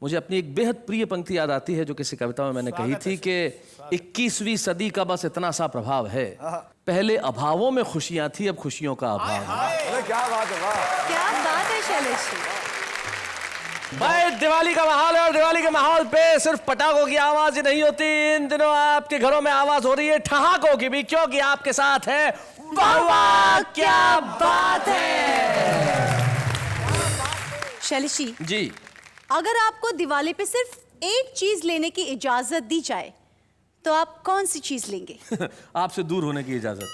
मुझे अपनी एक बेहद प्रिय पंक्ति याद आती है जो किसी कविता में मैंने कही थी कि 21वीं सदी का बस इतना सा प्रभाव है, पहले अभावों में खुशियां थी, अब खुशियों का अभाव है। अरे क्या बात है, वाह। क्या बात है शैलेश जी। भाई दिवाली का माहौल है और दिवाली के माहौल पे सिर्फ पटाखों की आवाज ही नहीं होती। इन दिनों आपके घरों में आवाज हो रही है ठहाकों की भी, क्योंकि आपके साथ है वाह वाह क्या बात है। शैलेश जी, अगर आपको दिवाली पे सिर्फ एक चीज लेने की इजाजत दी जाए तो आप कौन सी चीज लेंगे? आपसे दूर होने की इजाजत।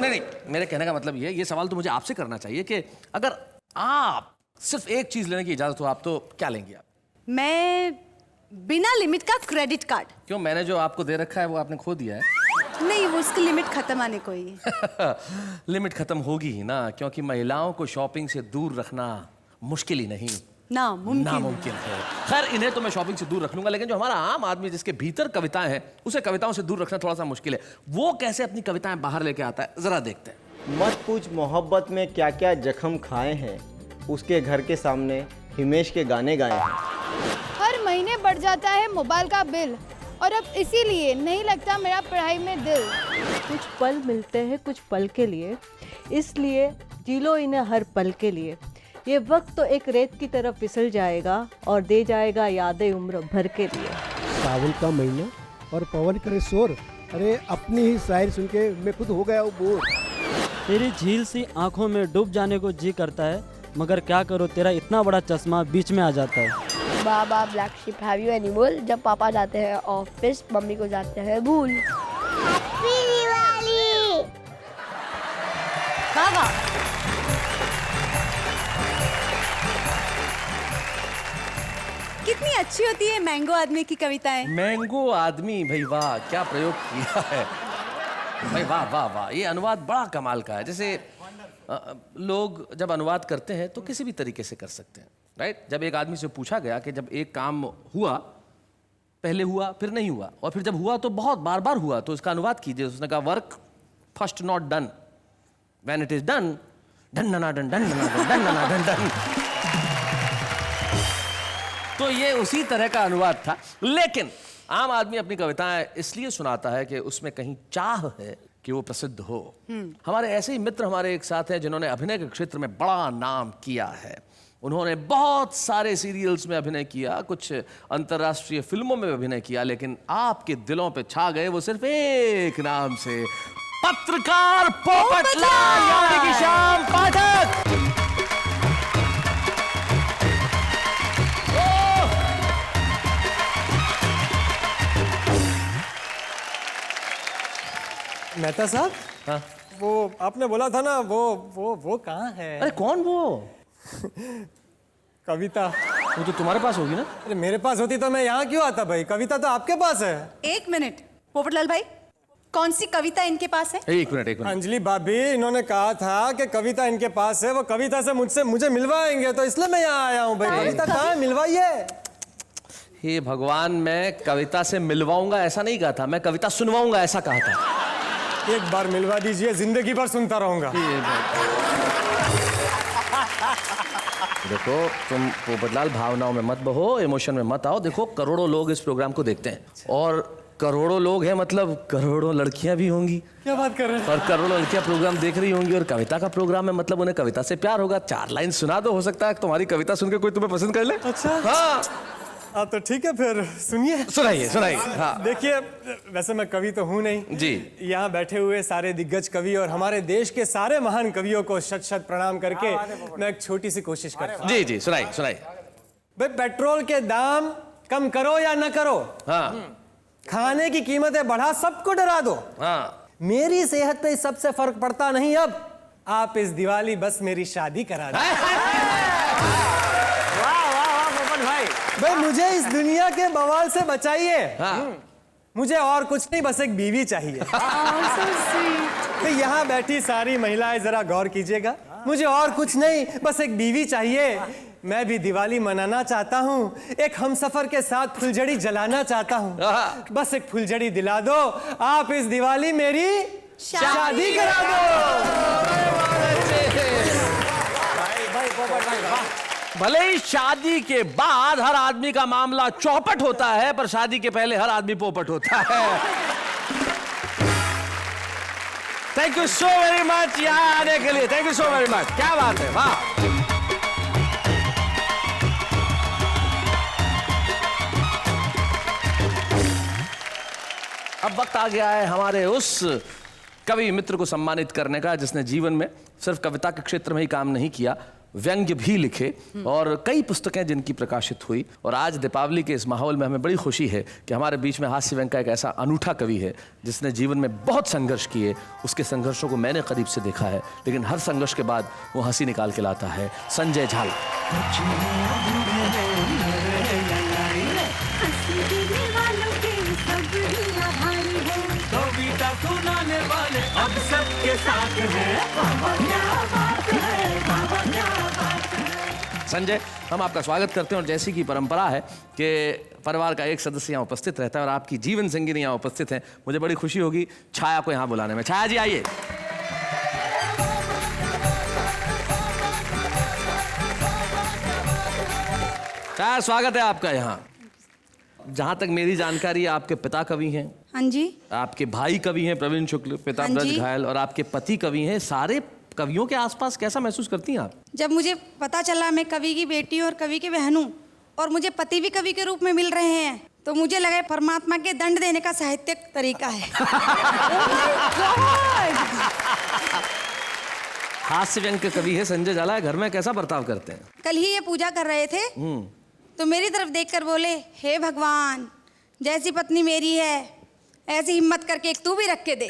नहीं, मेरे कहने का मतलब ये सवाल तो मुझे आपसे करना चाहिए कि अगर आप सिर्फ एक चीज लेने की इजाजत हो, आप तो क्या लेंगे आप? मैं बिना लिमिट का क्रेडिट कार्ड। क्यों, मैंने जो आपको दे रखा है वो आपने खो दिया है? नहीं, वो उसकी लिमिट खत्म आने को ही है। लिमिट खत्म होगी ही ना, क्योंकि महिलाओं को शॉपिंग से दूर रखना मुश्किल ही नहीं, नामुमकिन है। खैर, इन्हें तो मैं शॉपिंग से दूर रख लूंगा, लेकिन जो हमारा आम आदमी जिसके भीतर कविताएं हैं उसे कविताओं से दूर रखना थोड़ा सा मुश्किल है। वो कैसे अपनी कविताएं बाहर लेके आता है, जरा देखते हैं। मत पूछ मोहब्बत में क्या क्या जख्म खाए हैं, उसके घर के सामने हिमेश के गाने गाए हैं। हर महीने बढ़ जाता है मोबाइल का बिल और अब इसीलिए नहीं लगता मेरा पढ़ाई में दिल। कुछ पल मिलते हैं कुछ पल के लिए, इसलिए जी लो इन्हें हर पल के लिए। ये वक्त तो एक रेत की तरफ फिसल जाएगा और दे जाएगा यादें उम्र भर के लिए। सावन का महीना और पवन करे शोर, अरे अपनी ही शायरी सुन के मैं खुद हो गया हूँ बोर। तेरी झील सी आंखों में डूब जाने को जी करता है, मगर क्या करो तेरा इतना बड़ा चश्मा बीच में आ जाता है। Baa baa black sheep have you any wool, जब पापा जाते हैं ऑफिस मम्मी को जाते हैं भूल। हैप्पी दिवाली। बाबा कितनी अच्छी होती है मैंगो आदमी की कविताएं। मैंगो आदमी, भाई वाह क्या प्रयोग किया है भाई, वाह वाह वाह। ये अनुवाद बड़ा कमाल का है। जैसे लोग जब अनुवाद करते हैं तो किसी भी तरीके से कर सकते हैं, राइट। जब एक आदमी से पूछा गया कि जब एक काम हुआ, पहले हुआ फिर नहीं हुआ और फिर जब हुआ तो बहुत बार बार हुआ, तो इसका अनुवाद कीजिए। उसने कहा work first not done, when it is done done done done done done done. तो ये उसी तरह का अनुवाद था। लेकिन आम आदमी अपनी कविताएं इसलिए सुनाता है कि उसमें कहीं चाह है कि वो प्रसिद्ध हो। हमारे ऐसे ही मित्र हमारे एक साथ हैं जिन्होंने अभिनय के क्षेत्र में बड़ा नाम किया है। उन्होंने बहुत सारे सीरियल्स में अभिनय किया, कुछ अंतर्राष्ट्रीय फिल्मों में अभिनय किया, लेकिन आपके दिलों पे छा गए वो सिर्फ एक नाम से, पत्रकार पोपटलाल यानी कि श्याम पाठक। मेहता साहब, हाँ? वो आपने बोला था ना, वो कहाँ है? अरे कौन वो? कविता। वो तो तुम्हारे पास होगी ना? अरे मेरे पास होती तो मैं यहाँ क्यों आता भाई? कविता तो आपके पास है। एक मिनट पोपटलाल भाई, कौन सी कविता इनके पास है? एक मिनट। अंजलि भाभी, इन्होंने कहा था कि कविता इनके पास है, वो कविता से मुझे मिलवाएंगे, तो इसलिए मैं यहाँ आया हूँ भाई। कविता कहाँ है? मिलवाइए। हे भगवान, मैं कविता से मिलवाऊंगा ऐसा नहीं कहा था, मैं कविता सुनवाऊंगा ऐसा कहा था। एक बार मिलवा दीजिए, जिंदगी भर सुनता रहूंगा। देखो तुम पोपटलाल भावनाओं में मत बहो, इमोशन में मत आओ। देखो करोड़ों लोग इस प्रोग्राम को देखते हैं और करोड़ों लोग हैं मतलब करोड़ों लड़कियां भी होंगी। क्या बात कर रहे हैं? और करोड़ों लड़कियां प्रोग्राम देख रही होंगी और कविता का प्रोग्राम है मतलब उन्हें कविता से प्यार होगा। 4 लाइन सुना दो, हो सकता है तुम्हारी कविता सुन के कोई तुम्हें पसंद कर ले। अच्छा हाँ तो ठीक है, फिर सुनिए। सुनाइए। हाँ देखिए, वैसे मैं कवि तो हूँ नहीं जी। यहाँ बैठे हुए सारे दिग्गज कवि और हमारे देश के सारे महान कवियों को शत प्रणाम करके मैं एक छोटी सी कोशिश करता हूँ। जी सुनाइए। भाई, पेट्रोल के दाम कम करो या न करो, हाँ, खाने की कीमतें बढ़ा सबको डरा दो, हाँ, मेरी सेहत पे इस सबसे फर्क पड़ता नहीं। अब आप इस दिवाली बस मेरी शादी करा दो। भाई मुझे इस दुनिया के बवाल से बचाइए। मुझे और कुछ नहीं, बस एक बीवी चाहिए। तो यहाँ बैठी सारी महिलाएं जरा गौर कीजिएगा, मुझे और कुछ नहीं, बस एक बीवी चाहिए। मैं भी दिवाली मनाना चाहता हूँ, एक हमसफर के साथ फुलझड़ी जलाना चाहता हूँ। बस एक फुलझड़ी दिला दो, आप इस दिवाली मेरी शादी करा दो। भले ही शादी के बाद हर आदमी का मामला चौपट होता है, पर शादी के पहले हर आदमी पोपट होता है। Thank you so very much यहाँ आने के लिए, thank you so very much. क्या बात है, वाह। अब वक्त आ गया है हमारे उस कवि मित्र को सम्मानित करने का जिसने जीवन में सिर्फ कविता के क्षेत्र में ही काम नहीं किया, व्यंग्य भी लिखे और कई पुस्तकें जिनकी प्रकाशित हुई। और आज दीपावली के इस माहौल में हमें बड़ी खुशी है कि हमारे बीच में हास्य व्यंग का एक ऐसा अनूठा कवि है जिसने जीवन में बहुत संघर्ष किए। उसके संघर्षों को मैंने करीब से देखा है, लेकिन हर संघर्ष के बाद वो हंसी निकाल के लाता है। संजय झाल। कविता सुनाने वाले अब सबके साथ हैं। संजय, हम आपका स्वागत करते हैं और जैसी कि परंपरा है कि परिवार का एक सदस्य यहाँ उपस्थित रहता है और आपकी जीवन संगिनी यहाँ उपस्थित है, मुझे बड़ी खुशी होगी छाया को यहाँ बुलाने में। छाया जी आइए। छाया, स्वागत है आपका यहाँ। जहाँ तक मेरी जानकारी है आपके पिता कवि हैं। हाँ जी। आपके भाई कवि हैं प्रवीण शुक्ल, पिता ब्रज घायल, और आपके पति कवि हैं। सारे कवियों के आसपास कैसा महसूस करती हैं आप? जब मुझे पता चला मैं कवि की बेटी और कवि के बहन हूँ और मुझे पति भी कवि के रूप में मिल रहे हैं, तो मुझे लगा परमात्मा के दंड देने का साहित्यिक तरीका है। हास्य व्यंग के कवि है संजय झाला, घर में कैसा बर्ताव करते हैं? कल ही ये पूजा कर रहे थे तो मेरी तरफ देखकर बोले, हे भगवान, जैसी पत्नी मेरी है ऐसी हिम्मत करके एक तू भी रख के दे।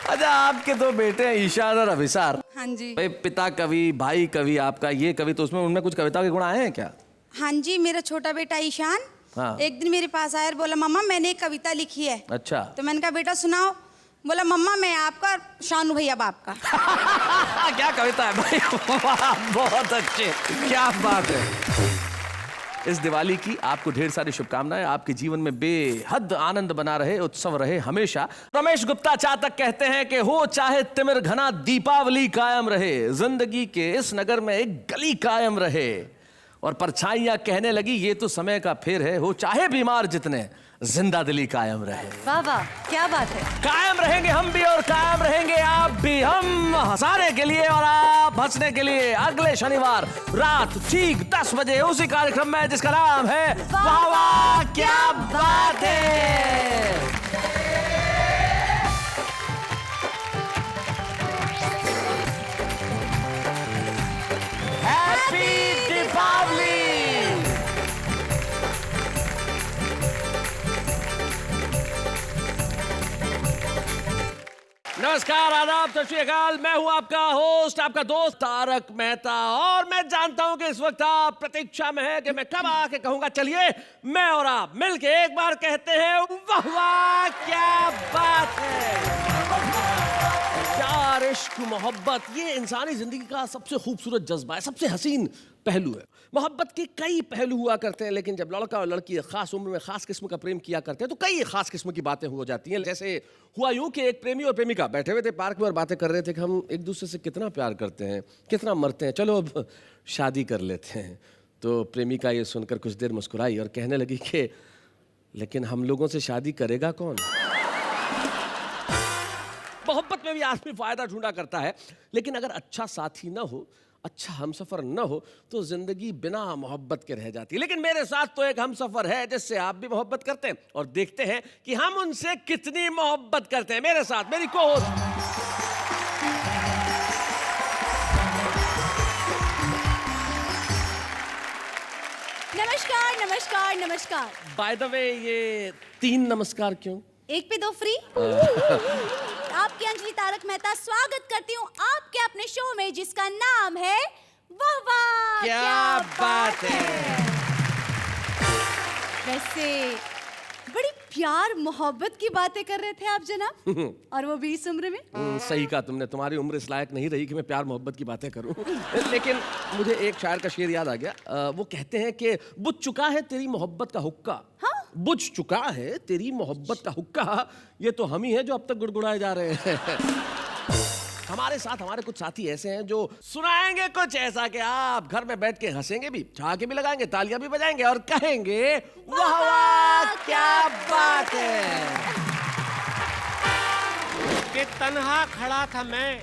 अच्छा, आपके 2 बेटे हैं ईशान और अभिसार। हाँ जी। भाई, पिता कवि, भाई कवि, आपका ये कवि, तो उसमें उनमें कुछ कविता के गुण आए हैं क्या? हाँ जी, मेरा छोटा बेटा ईशान हाँ। एक दिन मेरे पास आया और बोला, मम्मा मैंने एक कविता लिखी है। अच्छा। तो मैंने कहा, बेटा सुनाओ। बोला, मम्मा मैं आपका, शानू भैया बाप का। क्या कविता है भाई, बहुत अच्छे, क्या बात है। इस दिवाली की आपको ढेर सारी शुभकामनाएं, आपके जीवन में बेहद आनंद बना रहे, उत्सव रहे हमेशा। रमेश गुप्ता चातक कहते हैं कि हो चाहे तिमिर घना, दीपावली कायम रहे, जिंदगी के इस नगर में एक गली कायम रहे। और परछाइयां कहने लगी ये तो समय का फेर है, हो चाहे बीमार जितने, जिंदा दिली कायम रहे। वाह वाह, क्या बात है। कायम रहेंगे हम भी और कायम रहेंगे आप भी, हम हंसाने के लिए और आप हंसने के लिए। अगले शनिवार रात ठीक 10 बजे उसी कार्यक्रम में जिसका नाम है वाह वाह क्या बात है। हैप्पी दीपावली। नमस्कार, आदाब, सत श्री अकाल। मैं हूं आपका होस्ट, आपका दोस्त तारक मेहता, और मैं जानता हूं कि इस वक्त आप प्रतीक्षा में हैं कि मैं कब आके कहूंगा चलिए मैं और आप मिलके एक बार कहते हैं वाह वाह क्या बात है। प्यार, इश्क, मोहब्बत, ये इंसानी जिंदगी का सबसे खूबसूरत जज्बा है, सबसे हसीन पहलू है। मोहब्बत के कई पहलू हुआ करते हैं, लेकिन जब लड़का और लड़की एक खास उम्र में खास किस्म का प्रेम किया करते हैं तो कई खास किस्म की बातें हो जाती हैं। जैसे हुआ यूं कि एक प्रेमी और प्रेमिका बैठे हुए थे पार्क में और बातें कर रहे थे कि हम एक दूसरे से कितना प्यार करते हैं, कितना मरते हैं, चलो अब शादी कर लेते हैं। तो प्रेमिका ये सुनकर कुछ देर मुस्कुराई और कहने लगी कि लेकिन हम लोगों से शादी करेगा कौन। मोहब्बत में भी आदमी फायदा ढूंढा करता है, लेकिन अगर अच्छा साथी ना हो, अच्छा हमसफर न हो तो जिंदगी बिना मोहब्बत के रह जाती है। लेकिन मेरे साथ तो एक हमसफर है जिससे आप भी मोहब्बत करते हैं, और देखते हैं कि हम उनसे कितनी मोहब्बत करते हैं। मेरे साथ मेरी को-होस्ट नमस्कार नमस्कार नमस्कार। बाय द वे, ये 3 नमस्कार क्यों? एक पे 2 फ्री। आपकी अंजलि तारक मेहता स्वागत करती हूँ आपके अपने शो में जिसका नाम है वाह वाह क्या बात है। वैसे बड़ी प्यार मोहब्बत की बातें कर रहे थे आप जनाब, और वो भी इस उम्र में। सही कहा तुमने, तुम्हारी उम्र इस लायक नहीं रही कि मैं प्यार मोहब्बत की बातें करूं। लेकिन मुझे एक शायर का शेर याद आ गया। वो कहते हैं कि बुझ चुका है तेरी मोहब्बत का हुक्का। हाँ? बुझ चुका है तेरी मोहब्बत का हुक्का, ये तो हम ही हैं जो अब तक गुड़गुड़ाए जा रहे हैं। हमारे साथ हमारे कुछ साथी ऐसे हैं जो सुनाएंगे कुछ ऐसा कि आप घर में बैठ के हंसेंगे भी, ठहाके भी लगाएंगे, तालियां भी बजाएंगे और कहेंगे वाह वाह क्या बात है। कि तन्हा खड़ा था मैं,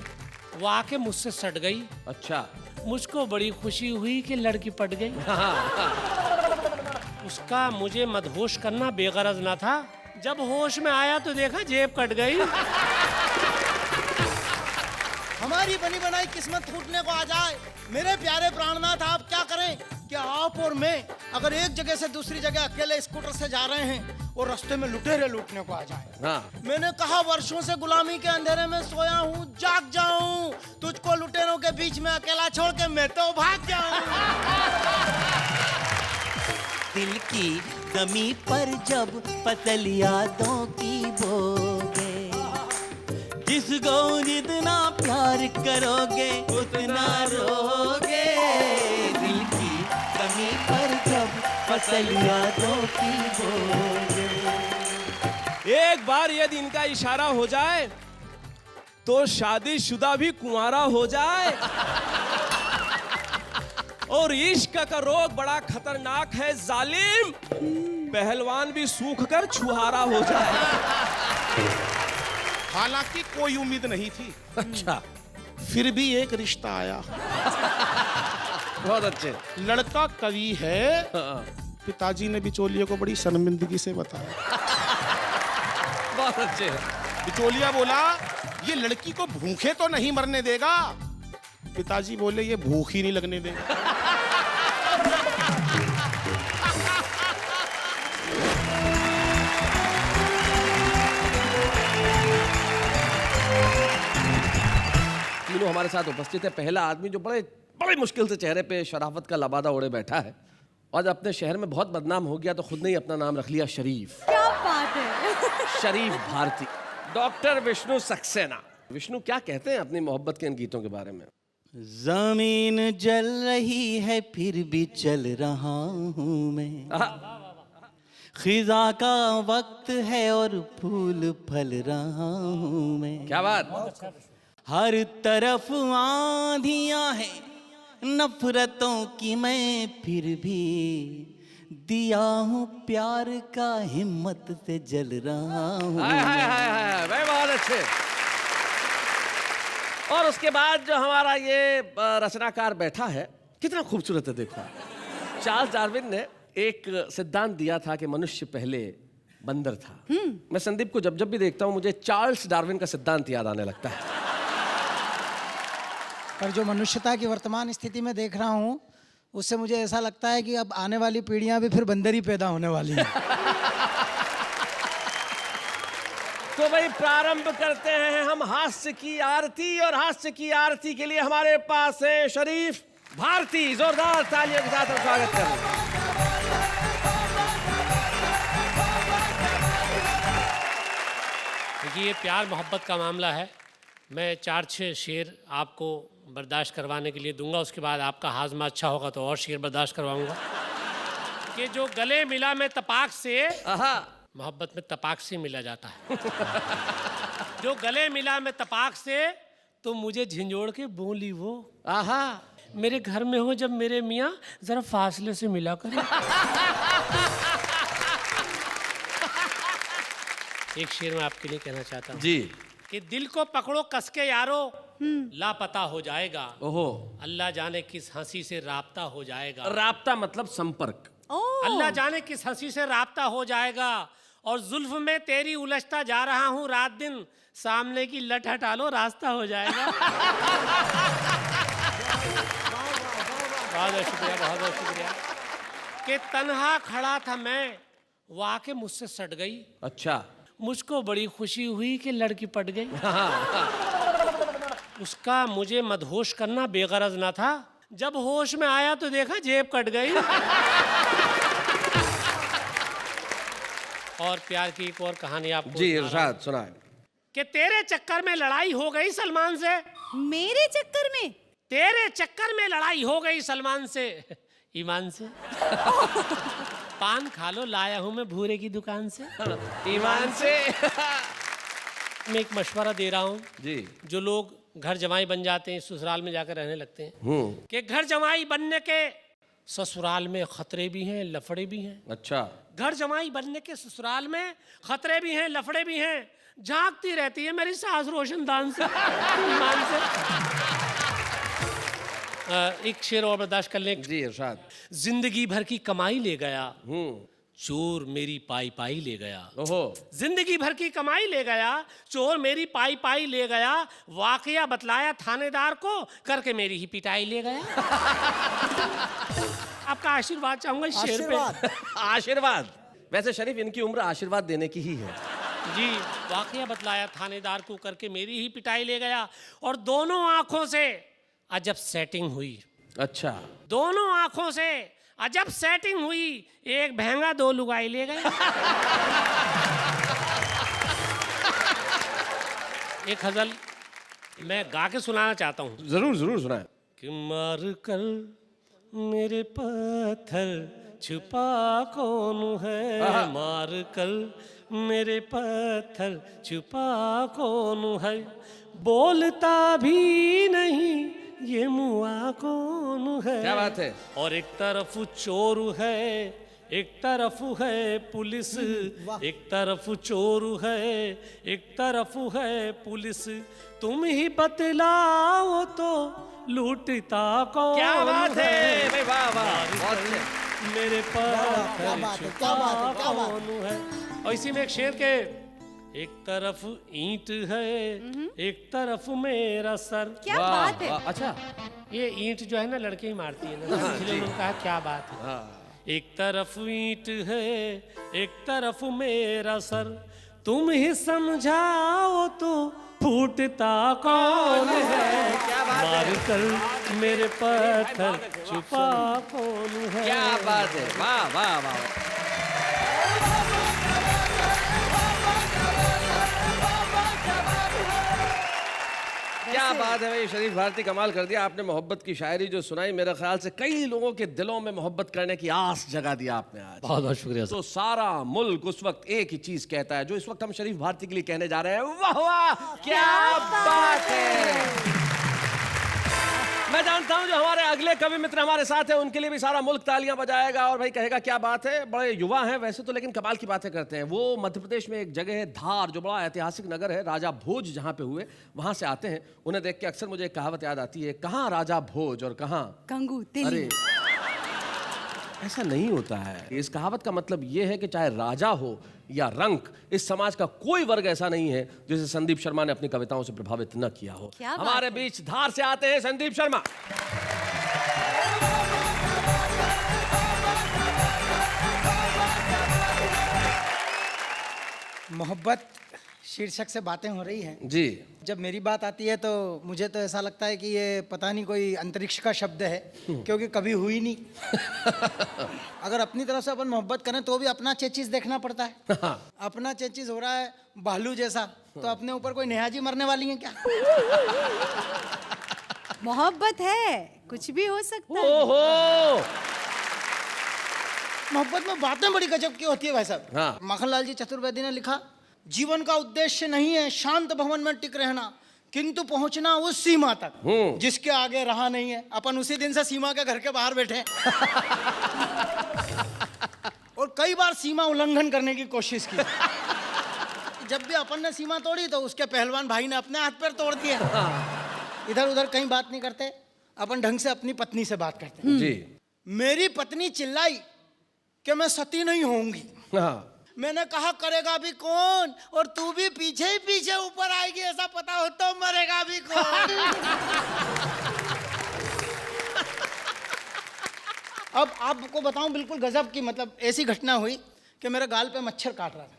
वो आके मुझसे सट गई। अच्छा। मुझको बड़ी खुशी हुई कि लड़की पट गई। उसका मुझे मदहोश करना बेगरज ना था। जब होश में आया तो देखा जेब कट गई। हमारी बनी बनाई किस्मत टूटने को आ जाए, मेरे प्यारे प्राणनाथ आप क्या करें कि आप और मैं अगर एक जगह से दूसरी जगह अकेले स्कूटर से जा रहे हैं और रास्ते में लुटेरे लूटने को आ जाए। हाँ। मैंने कहा वर्षों से गुलामी के अंधेरे में सोया हूँ, जाग जाऊं, तुझको लुटेरों के बीच में अकेला छोड़ के मैं तो भाग जाऊं। दिल की गमी पर जब पतल यादों की बोगे, जिसको जितना प्यार करोगे उतना रोगे। दिल की गमी पर जब पतल यादों की बोगे। एक बार यदि इनका इशारा हो जाए तो शादीशुदा भी कुंवारा हो जाए। और इश्क का रोग बड़ा खतरनाक है जालिम, पहलवान भी सूख कर छुहारा हो जाए। हालांकि कोई उम्मीद नहीं थी। अच्छा। फिर भी एक रिश्ता आया। बहुत अच्छे। लड़का कवि है। पिताजी ने बिचौलिए को बड़ी शर्मिंदगी से बताया। बहुत अच्छे। बिचौलिया बोला ये लड़की को भूखे तो नहीं मरने देगा। पिताजी बोले ये भूख ही नहीं लगने देगा। तीनों हमारे साथ उपस्थित है। पहला आदमी जो बड़े मुश्किल से चेहरे पे शराफत का लबादा ओढ़े बैठा है और अपने शहर में बहुत बदनाम हो गया तो खुद ने ही अपना नाम रख लिया शरीफ। क्या बात है। शरीफ भारती, डॉक्टर विष्णु सक्सेना। विष्णु क्या कहते हैं अपनी मोहब्बत के इन गीतों के बारे में? जमीन जल रही है फिर भी चल रहा हूँ मैं, खिजा का वक्त है और फूल फल रहा हूँ मैं। क्या बात। हर तरफ आंधियां हैं नफरतों की मैं फिर भी दिया हूँ प्यार का, हिम्मत से जल रहा हूँ। हाय हाय हाय हाय भाई, बहुत अच्छे। और उसके बाद जो हमारा ये रचनाकार बैठा है, कितना खूबसूरत है देखो। चार्ल्स डार्विन ने एक सिद्धांत दिया था कि मनुष्य पहले बंदर था। मैं संदीप को जब जब भी देखता हूँ मुझे चार्ल्स डार्विन का सिद्धांत याद आने लगता है। पर जो मनुष्यता की वर्तमान स्थिति में देख रहा हूँ, उससे मुझे ऐसा लगता है कि अब आने वाली पीढ़ियां भी फिर बंदर ही पैदा होने वाली हैं। तो भाई प्रारंभ करते हैं हम हास्य की आरती, और हास्य की आरती के लिए हमारे पास है शरीफ भारती। जोरदार तालियों के साथ हम स्वागत करें। देखिए, ये प्यार मोहब्बत का मामला है। मैं 4-6 शेर आपको बर्दाश्त करवाने के लिए दूंगा, उसके बाद आपका हाजमा अच्छा होगा तो और शेर बर्दाश्त करवाऊंगा। कि जो गले मिला में तपाक से, मोहब्बत में तपाक से मिला जाता है। जो गले मिला में तपाक से, तो मुझे झिंझोड़ के बोली वो, आहा मेरे घर में हो जब मेरे मियाँ, जरा फासले से मिला करें। एक शेर मैं आपके लिए कहना चाहता हूँ जी, कि दिल को पकड़ो कसके यारो, लापता हो जाएगा। ओहो, अल्लाह जाने किस हंसी से राब्ता हो जाएगा। राब्ता मतलब संपर्क। अल्लाह जाने किस हंसी से राब्ता हो जाएगा। और जुल्फ में तेरी उलझता जा रहा हूँ रात दिन, सामने की लट हटा लो रास्ता हो जाएगा। बहुत बहुत शुक्रिया, बहुत बहुत शुक्रिया। कि तन्हा खड़ा था मैं, वो आके मुझसे सट गई। अच्छा, मुझको बड़ी खुशी हुई कि लड़की पट गई। उसका मुझे मदहोश करना बेगरज ना था, जब होश में आया तो देखा जेब कट गई। और प्यार की एक और कहानी आपको जी इरशाद सुनाए। कि तेरे चक्कर में लड़ाई हो गई सलमान से। मेरे चक्कर में? तेरे चक्कर में लड़ाई हो गई सलमान से, ईमान से। पान खा लो, लाया हूं मैं भूरे की दुकान से, ईमान से। मैं एक मशवरा दे रहा हूँ जी, जो लोग घर जमाई बन जाते हैं, ससुराल में जाकर रहने लगते हैं, कि घर जमाई बनने के ससुराल में खतरे भी हैं, लफड़े भी हैं। अच्छा, घर जमाई बनने के ससुराल में खतरे भी हैं, लफड़े भी हैं। झांकती रहती है मेरी सास रोशनदान से, ईमान से। एक शेर और बर्दाश्त कर लें। जी इरशाद। जिंदगी भर की कमाई ले गया, चोर मेरी पाई पाई ले गया। ओहो, जिंदगी भर की कमाई ले गया, चोर मेरी पाई पाई ले गया। वाकया बतलाया थानेदार को, करके मेरी ही पिटाई ले गया। आपका आशीर्वाद चाहूंगा इस शेर पे। आशीर्वाद। वैसे शरीफ इनकी उम्र आशीर्वाद देने की ही है। जी, वाकया बतलाया थानेदार को, करके मेरी ही पिटाई ले गया। और दोनों आंखों से अजब सेटिंग हुई। अच्छा, दोनों आंखों से अजब सेटिंग हुई, एक भैंगा दो लुगाई ले गए। एक गजल मैं गा के सुनाना चाहता हूँ। जरूर जरूर सुनाए। कि मार कर मेरे पत्थर छुपा कौन है, मार कर मेरे पत्थर छुपा कौन है, बोलता भी नहीं ये मुआ कौन है। क्या बात है। और एक तरफ चोर है, एक तरफ है पुलिस, एक तरफ चोर है, एक तरफ है पुलिस, तुम ही बतलाओ तो लूटता कौन। क्या बात है भाई, वाह वाह, मेरे पत्थर छुपा कौन है। और इसी में एक शेर के, एक तरफ ईंट है, एक तरफ मेरा सर। क्या बात है। अच्छा, ये ईंट जो है ना लड़के ही मारती है ना, इसलिए उन्होंने कहा क्या बात है। एक तरफ ईंट है, एक तरफ मेरा सर, तुम ही समझाओ तो फूटता कौन है। मार कर मेरे पत्थर छुपा कौन है। क्या बात है, वाह वाह वाह। क्या बात है भाई, शरीफ भारती कमाल कर दिया आपने। मोहब्बत की शायरी जो सुनाई, मेरे ख्याल से कई लोगों के दिलों में मोहब्बत करने की आस जगा दिया आपने आज। बहुत बहुत शुक्रिया। तो सारा मुल्क उस वक्त एक ही चीज कहता है जो इस वक्त हम शरीफ भारती के लिए कहने जा रहे हैं, वाह वाह क्या बात है। मैं जानता हूं जो हमारे अगले कवि मित्र हमारे साथ हैं उनके लिए भी सारा मुल्क तालियां बजाएगा और भाई कहेगा क्या बात है, बड़े युवा हैं वैसे तो, लेकिन कमाल की बातें करते हैं। वो मध्य प्रदेश में एक जगह है धार, जो बड़ा ऐतिहासिक नगर है, राजा भोज जहां पे हुए, वहां से आते हैं। उन्हें देख के अक्सर मुझे एक कहावत याद आती है, कहाँ राजा भोज और कहाँ गंगू तेली। अरे ऐसा नहीं होता है। इस कहावत का मतलब यह है कि चाहे राजा हो या रंक, इस समाज का कोई वर्ग ऐसा नहीं है जिसे संदीप शर्मा ने अपनी कविताओं से प्रभावित न किया हो। हमारे बीच धार से आते हैं संदीप शर्मा। मोहब्बत शीर्षक से बातें हो रही हैं जी। जब मेरी बात आती है तो मुझे तो ऐसा लगता है कि ये पता नहीं कोई अंतरिक्ष का शब्द है, क्योंकि कभी हुई नहीं। अगर अपनी तरफ से अपन मोहब्बत करें तो भी अपना चेचिस देखना पड़ता है। अपना चेचिस हो रहा है भालू जैसा, तो अपने ऊपर कोई नेहाजी मरने वाली है क्या? मोहब्बत है, कुछ भी हो सकता है। ओहो, मोहब्बत में बातें बड़ी गजब की होती है भाई साहब। हाँ। माखनलाल जी चतुर्वेदी ने लिखा, जीवन का उद्देश्य नहीं है शांत भवन में टिक रहना, किंतु पहुंचना उस सीमा तक जिसके आगे रहा नहीं है। अपन उसी दिन से सीमा के घर के बाहर बैठे और कई बार सीमा उल्लंघन करने की कोशिश की। जब भी अपन ने सीमा तोड़ी तो उसके पहलवान भाई ने अपने हाथ पैर तोड़ दिए। इधर उधर कहीं बात नहीं करते, अपन ढंग से अपनी पत्नी से बात करते हैं। जी। मेरी पत्नी चिल्लाई कि मैं सती नहीं होऊंगी। मैंने कहा करेगा भी कौन, और तू भी पीछे ही पीछे ऊपर आएगी, ऐसा पता हो तो मरेगा भी कौन। अब आपको बताऊं बिल्कुल गजब की, मतलब ऐसी घटना हुई कि मेरे गाल पे मच्छर काट रहा था।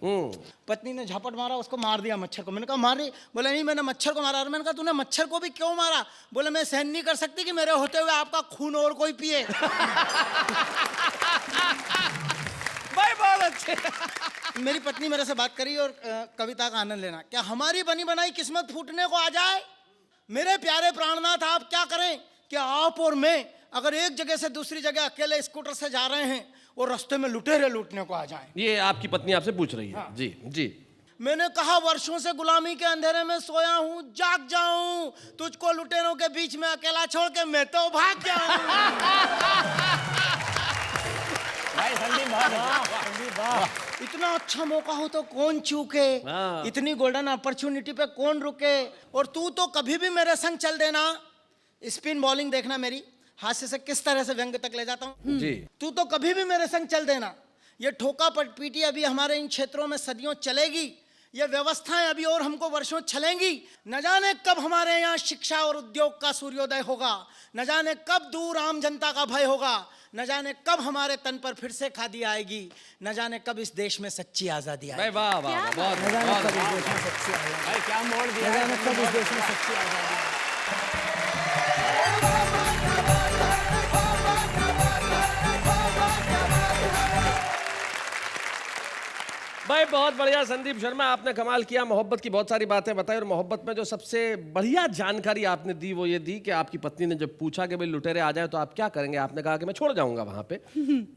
पत्नी ने झपट मारा, उसको मार दिया मच्छर को। मैंने कहा मारी? बोले नहीं, मैंने मच्छर को मारा। मैंने कहा तूने मच्छर को भी क्यों मारा? बोले मैं सहन नहीं कर सकती कि मेरे होते हुए आपका खून और कोई पिए। भाई बहुत अच्छे। मेरी पत्नी मेरे से बात करी और कविता का आनंद लेना। क्या हमारी बनी बनाई किस्मत फूटने को आ जाए? मेरे प्यारे प्राणनाथ आप क्या करें कि आप और मैं अगर एक जगह से दूसरी जगह अकेले स्कूटर से जा रहे हैं और रास्ते में लुटेरे लूटने को आ जाएं। ये आपकी पत्नी आपसे पूछ रही है। हाँ। जी जी। मैंने कहा वर्षों से गुलामी के अंधेरे में सोया हूँ, जाग जाऊं, तुझको लुटेरों के बीच में अकेला छोड़ के मैं तो भाग जाऊं। भाई संदीप बहुत इतना अच्छा मौका हो तो कौन चूके, इतनी गोल्डन अपॉर्चुनिटी पे कौन रुके। और तू तो कभी भी मेरे संग चल देना। स्पिन बॉलिंग देखना मेरी, हास्य से किस तरह से व्यंग तक ले जाता हूँ। तू तो कभी भी मेरे संग चल देना। ये ठोका पीटी अभी हमारे इन क्षेत्रों में सदियों चलेगी, ये व्यवस्थाएं अभी और हमको वर्षों चलेंगी। न जाने कब हमारे यहाँ शिक्षा और उद्योग का सूर्योदय होगा, न जाने कब दूर आम जनता का भय होगा, न जाने कब हमारे तन पर फिर से खादी आएगी, न जाने कब इस देश में सच्ची आजादी आएगी। वाह वाह वाह, बहुत न जाने कब इस देश में सच्ची आजादी, भाई क्या मोड़ दिया, न जाने कब इस देश में सच्ची आजादी। भाई बहुत बढ़िया संदीप शर्मा, आपने कमाल किया। मोहब्बत की बहुत सारी बातें बताई और मोहब्बत में जो सबसे बढ़िया जानकारी आपने दी वो ये दी कि आपकी पत्नी ने जब पूछा कि भाई लुटेरे आ जाए तो आप क्या करेंगे, आपने कहा कि मैं छोड़ जाऊंगा वहां पे।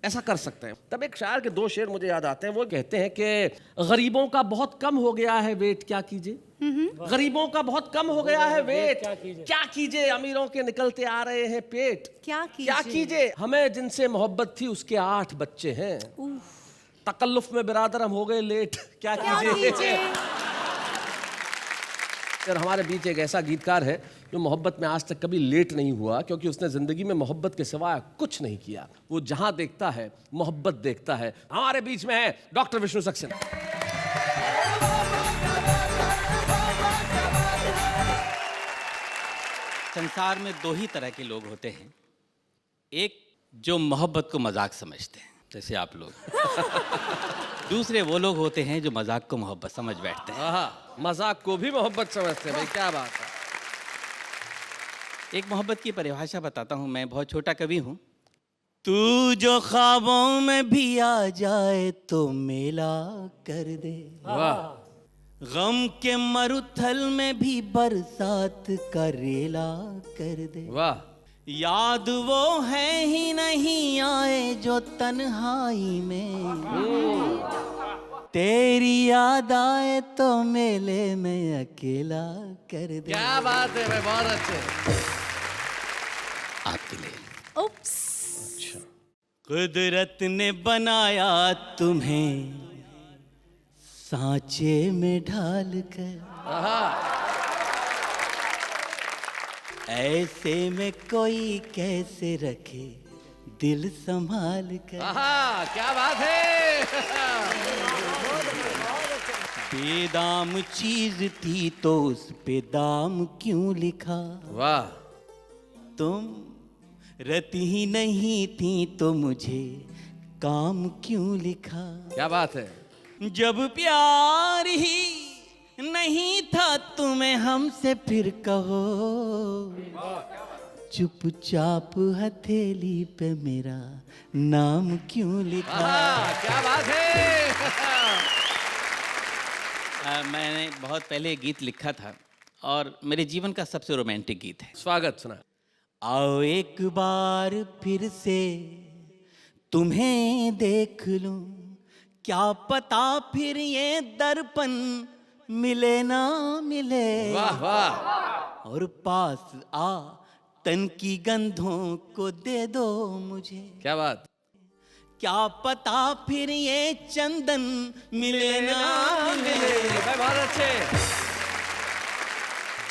ऐसा कर सकते हैं। तब एक शायर के दो शेर मुझे याद आते हैं। वो कहते हैं कि गरीबों का बहुत कम हो गया है वेट, क्या कीजिए। गरीबों का बहुत कम हो गया है वेट, क्या कीजिए। अमीरों के निकलते आ रहे हैं पेट, क्या कीजिए। हमें जिनसे मोहब्बत थी उसके 8 बच्चे हैं। तकल्लुफ में बिरादर हम हो गए लेट, क्या कीजिए। और हमारे बीच एक ऐसा गीतकार है जो मोहब्बत में आज तक कभी लेट नहीं हुआ, क्योंकि उसने जिंदगी में मोहब्बत के सिवाय कुछ नहीं किया। वो जहां देखता है मोहब्बत देखता है। हमारे बीच में है डॉक्टर विष्णु सक्सेना। संसार में 2 ही तरह के लोग होते हैं, एक जो मोहब्बत को मजाक समझते हैं जैसे आप लोग, दूसरे वो लोग होते हैं जो मजाक को मोहब्बत समझ बैठते हैं। मजाक को भी मोहब्बत समझते हैं, भाई क्या बात है। एक मोहब्बत की परिभाषा बताता हूँ, मैं बहुत छोटा कवि हूँ। तू जो ख्वाबों में भी आ जाए तो मेला कर दे, गम के मरुथल में भी बरसात का रेला कर दे। वाह। याद वो है ही नहीं आए जो तन्हाई में, तेरी याद आए तो मेले में अकेला कर दे। क्या बात है भाई, बहुत अच्छे। आपके लिए। उप्स। कुदरत ने बनाया तुम्हें सांचे में ढाल कर, ऐसे में कोई कैसे रखे दिल संभाल कर। क्या बात है। बेदाम चीज थी तो उस पे दाम क्यों लिखा? वाह। तुम रति ही नहीं थी तो मुझे काम क्यों लिखा? क्या बात है। जब प्यार ही नहीं था तुम्हें हमसे फिर कहो, चुपचाप हथेली पे मेरा नाम क्यों लिखा? क्या बात है। मैंने बहुत पहले गीत लिखा था और मेरे जीवन का सबसे रोमांटिक गीत है। स्वागत सुना। आओ एक बार फिर से तुम्हें देख लूं, क्या पता फिर ये दर्पण मिले ना मिले। वाह वाह। और पास आ तन की गंधों को दे दो मुझे, क्या बात। क्या पता फिर ये चंदन मिले ना मिले। बहुत अच्छे।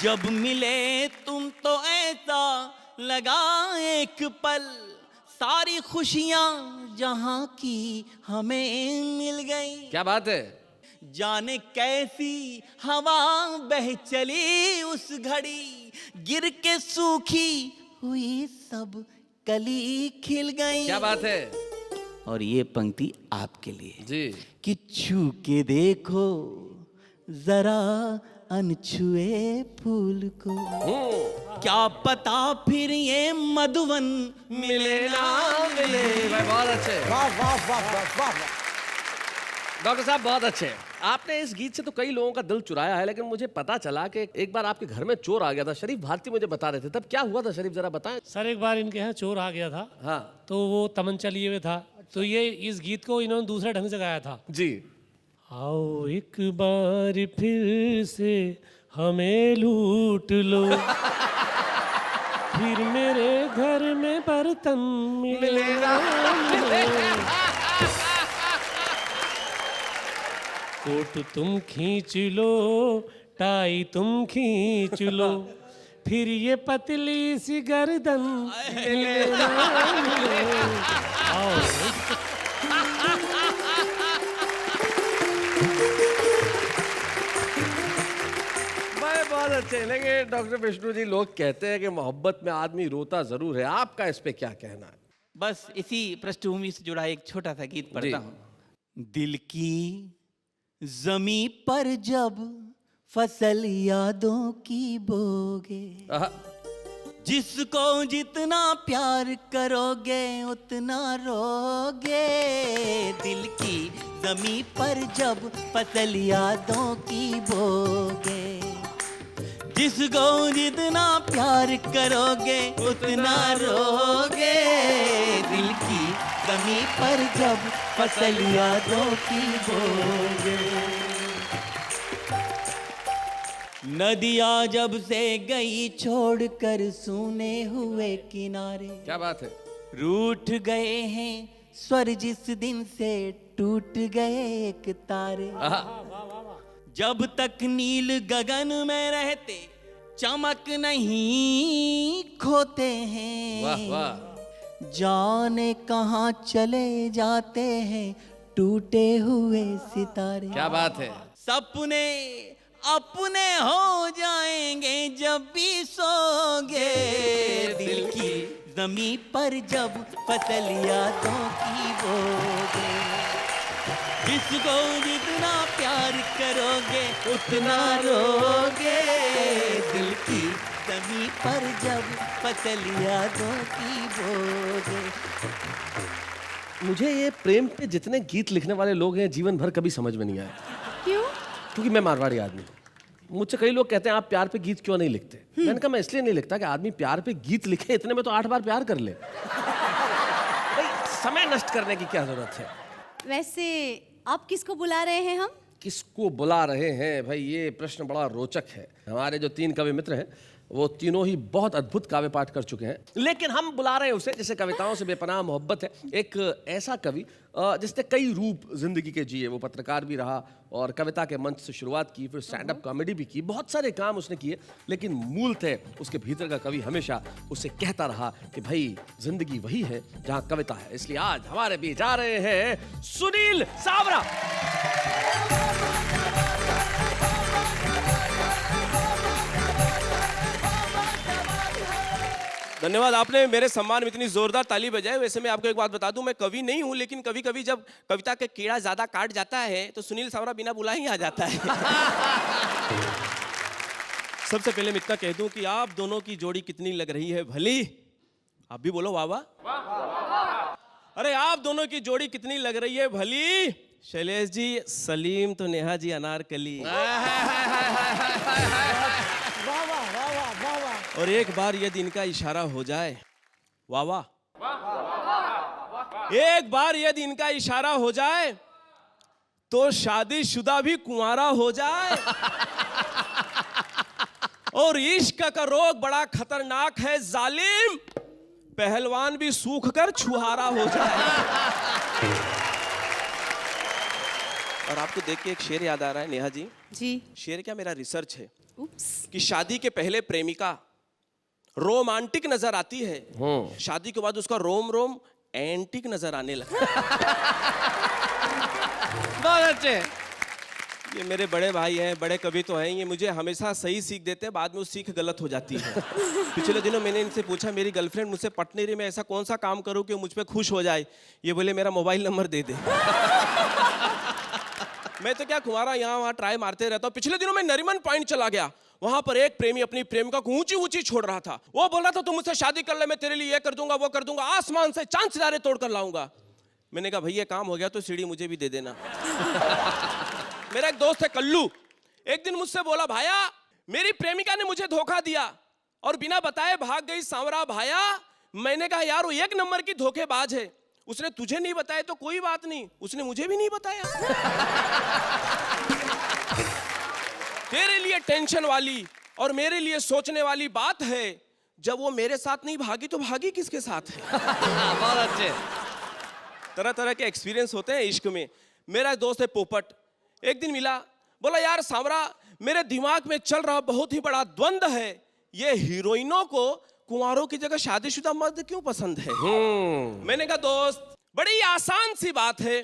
जब मिले तुम तो ऐसा लगा एक पल, सारी खुशियां जहां की हमें मिल गई। क्या बात है। जाने कैसी हवा बह चली उस घड़ी, गिर के सूखी हुई सब कली खिल गई। क्या बात है। और ये पंक्ति आपके लिए जी। कि छू के देखो जरा अनछुए फूल को, क्या पता फिर ये मधुवन मिले ना मिले। बहुत अच्छे। वाह वाह वाह वाह वाह। डॉक्टर साहब बहुत अच्छे। आपने इस गीत से तो कई लोगों का दिल चुराया है, लेकिन मुझे पता चला कि एक बार आपके घर में चोर आ गया था। शरीफ भारती मुझे बता रहे थे, तब क्या हुआ था शरीफ, जरा बताएं। सर एक बार इनके यहाँ चोर आ गया था। हाँ। तो वो तमंचा लिए हुए था, तो ये इस गीत को इन्होंने दूसरे ढंग से गाया था। जी। आओ एक बार फिर से हमें लूट लो, फिर मेरे घर में बर्तन मिलेगा। कोट तुम खींच लो, टाई तुम खींच लो, फिर ये पतली सी गर्दन मिलेगा। आओ बहुत अच्छे। लेकिन डॉक्टर विष्णु जी, लोग कहते हैं कि मोहब्बत में आदमी रोता जरूर है, आपका इस पे क्या कहना है? बस इसी पृष्ठभूमि से जुड़ा एक छोटा सा गीत पढ़ता हूँ। दिल की जमी पर जब फसल यादों की बोगे, जिसको जितना प्यार करोगे उतना रोगे। दिल की जमी पर जब फसल यादों की बोगे, जिसको जितना प्यार करोगे उतना रोगे। दिल की जमी पर जब फसल यादों की बोगे। नदियाँ जब से गई छोड़कर सूने हुए किनारे, क्या बात है। रूठ गए हैं स्वर जिस दिन से टूट गए एक तारे। जब तक नील गगन में रहते चमक नहीं खोते हैं। वाह वाह। जाने कहाँ चले जाते हैं टूटे हुए सितारे। क्या बात है। सपने अपने हो जाएंगे जब भी सोगे। दिल की जमी पर जब फसल यादों की बोगे, जिसको जितना प्यार करोगे उतना रोगे। दिल की जमी पर जब फसल यादों की बोगे। मुझे ये प्रेम पे जितने गीत लिखने वाले लोग हैं जीवन भर कभी समझ में नहीं आया। क्यों? क्योंकि मैं मारवाड़ी आदमी हूँ। मुझसे कई लोग कहते हैं आप प्यार पे गीत क्यों नहीं लिखते। मैंने कहा मैं इसलिए नहीं लिखता कि आदमी प्यार पे गीत लिखे, इतने में तो 8 बार प्यार कर ले। भाई समय नष्ट करने की क्या जरूरत है। वैसे आप किसको बुला रहे हैं? हम किसको बुला रहे हैं भाई, ये प्रश्न बड़ा रोचक है। हमारे जो 3 कवि मित्र हैं वो तीनों ही बहुत अद्भुत काव्य पाठ कर चुके हैं, लेकिन हम बुला रहे हैं उसे, जैसे कविताओं से बेपनाह मोहब्बत है, एक ऐसा कवि जिसने कई रूप जिंदगी के जिए। वो पत्रकार भी रहा और कविता के मंच से शुरुआत की, फिर स्टैंड अप कॉमेडी भी की, बहुत सारे काम उसने किए, लेकिन मूलतः उसके भीतर का कवि हमेशा उससे कहता रहा कि भाई जिंदगी वही है जहां कविता है। इसलिए आज हमारे बीच आ रहे हैं सुनील सावरा। धन्यवाद, आपने मेरे सम्मान में इतनी जोरदार ताली बजाई। वैसे मैं आपको एक बात बता दूं, मैं कवि नहीं हूं, लेकिन कभी कभी जब कविता के कीड़ा ज्यादा काट जाता है तो सुनील सावरा बिना बुलाए ही आ जाता है। सबसे पहले मैं इतना कह दूं कि आप दोनों की जोड़ी कितनी लग रही है भली। आप भी बोलो वाह वाह। अरे आप दोनों की जोड़ी कितनी लग रही है भली। शैलेश जी सलीम तो नेहा जी अनारकली। और एक बार यदि इनका इशारा हो जाए, वाह वाह, एक बार यदि इनका इशारा हो जाए तो शादीशुदा भी कुंवारा हो जाए। और इश्क का रोग बड़ा खतरनाक है जालिम, पहलवान भी सूख कर छुहारा हो जाए। और आपको देख के एक शेर याद आ रहा है नेहा जी। जी। शेर क्या, मेरा रिसर्च है कि शादी के पहले प्रेमिका रोमांटिक नजर आती है, शादी के बाद उसका रोम रोम एंटिक नजर आने लगा। बहुत अच्छे। ये मेरे बड़े भाई हैं, बड़े कवि तो हैं, ये मुझे हमेशा सही सीख देते हैं, बाद में वो सीख गलत हो जाती है। पिछले दिनों मैंने इनसे पूछा, मेरी गर्लफ्रेंड मुझसे पट नहीं रही, मैं ऐसा कौन सा काम करूं कि वो मुझ पे खुश हो जाए। ये बोले मेरा मोबाइल नंबर दे दे। मैं तो क्या कुंवारा यहाँ वहाँ ट्राई मारते रहता हूँ। पिछले दिनों मैं नरीमन पॉइंट चला गया, वहां पर एक प्रेमी अपनी प्रेमिका को ऊंची ऊंची छोड़ रहा था। वो बोल रहा था तुम मुझसे शादी कर ले, मैं तेरे लिए ये कर दूंगा वो कर दूंगा, आसमान से चांद सितारे तोड़ कर लाऊंगा। मैंने कहा भैया काम हो गया तो सीढ़ी मुझे भी दे देना। मेरा एक दोस्त है कल्लू, एक दिन मुझसे बोला भाया मेरी प्रेमिका ने मुझे धोखा दिया और बिना बताए भाग गई सांवरा भाया। मैंने कहा यार वो एक नंबर की धोखेबाज है, उसने तुझे नहीं बताया तो कोई बात नहीं, उसने मुझे भी नहीं बताया। तेरे लिए टेंशन वाली और मेरे लिए सोचने वाली बात है, जब वो मेरे साथ नहीं भागी तो भागी किसके साथ है। बहुत अच्छे। तरह तरह के एक्सपीरियंस होते हैं इश्क में। मेरा दोस्त है पोपट, एक दिन मिला, बोला यार सांवरा मेरे दिमाग में चल रहा बहुत ही बड़ा द्वंद है, ये हीरोइनों को कुंवारों की जगह शादीशुदा मर्द क्यों पसंद है। मैंने कहा दोस्त बड़ी आसान सी बात है,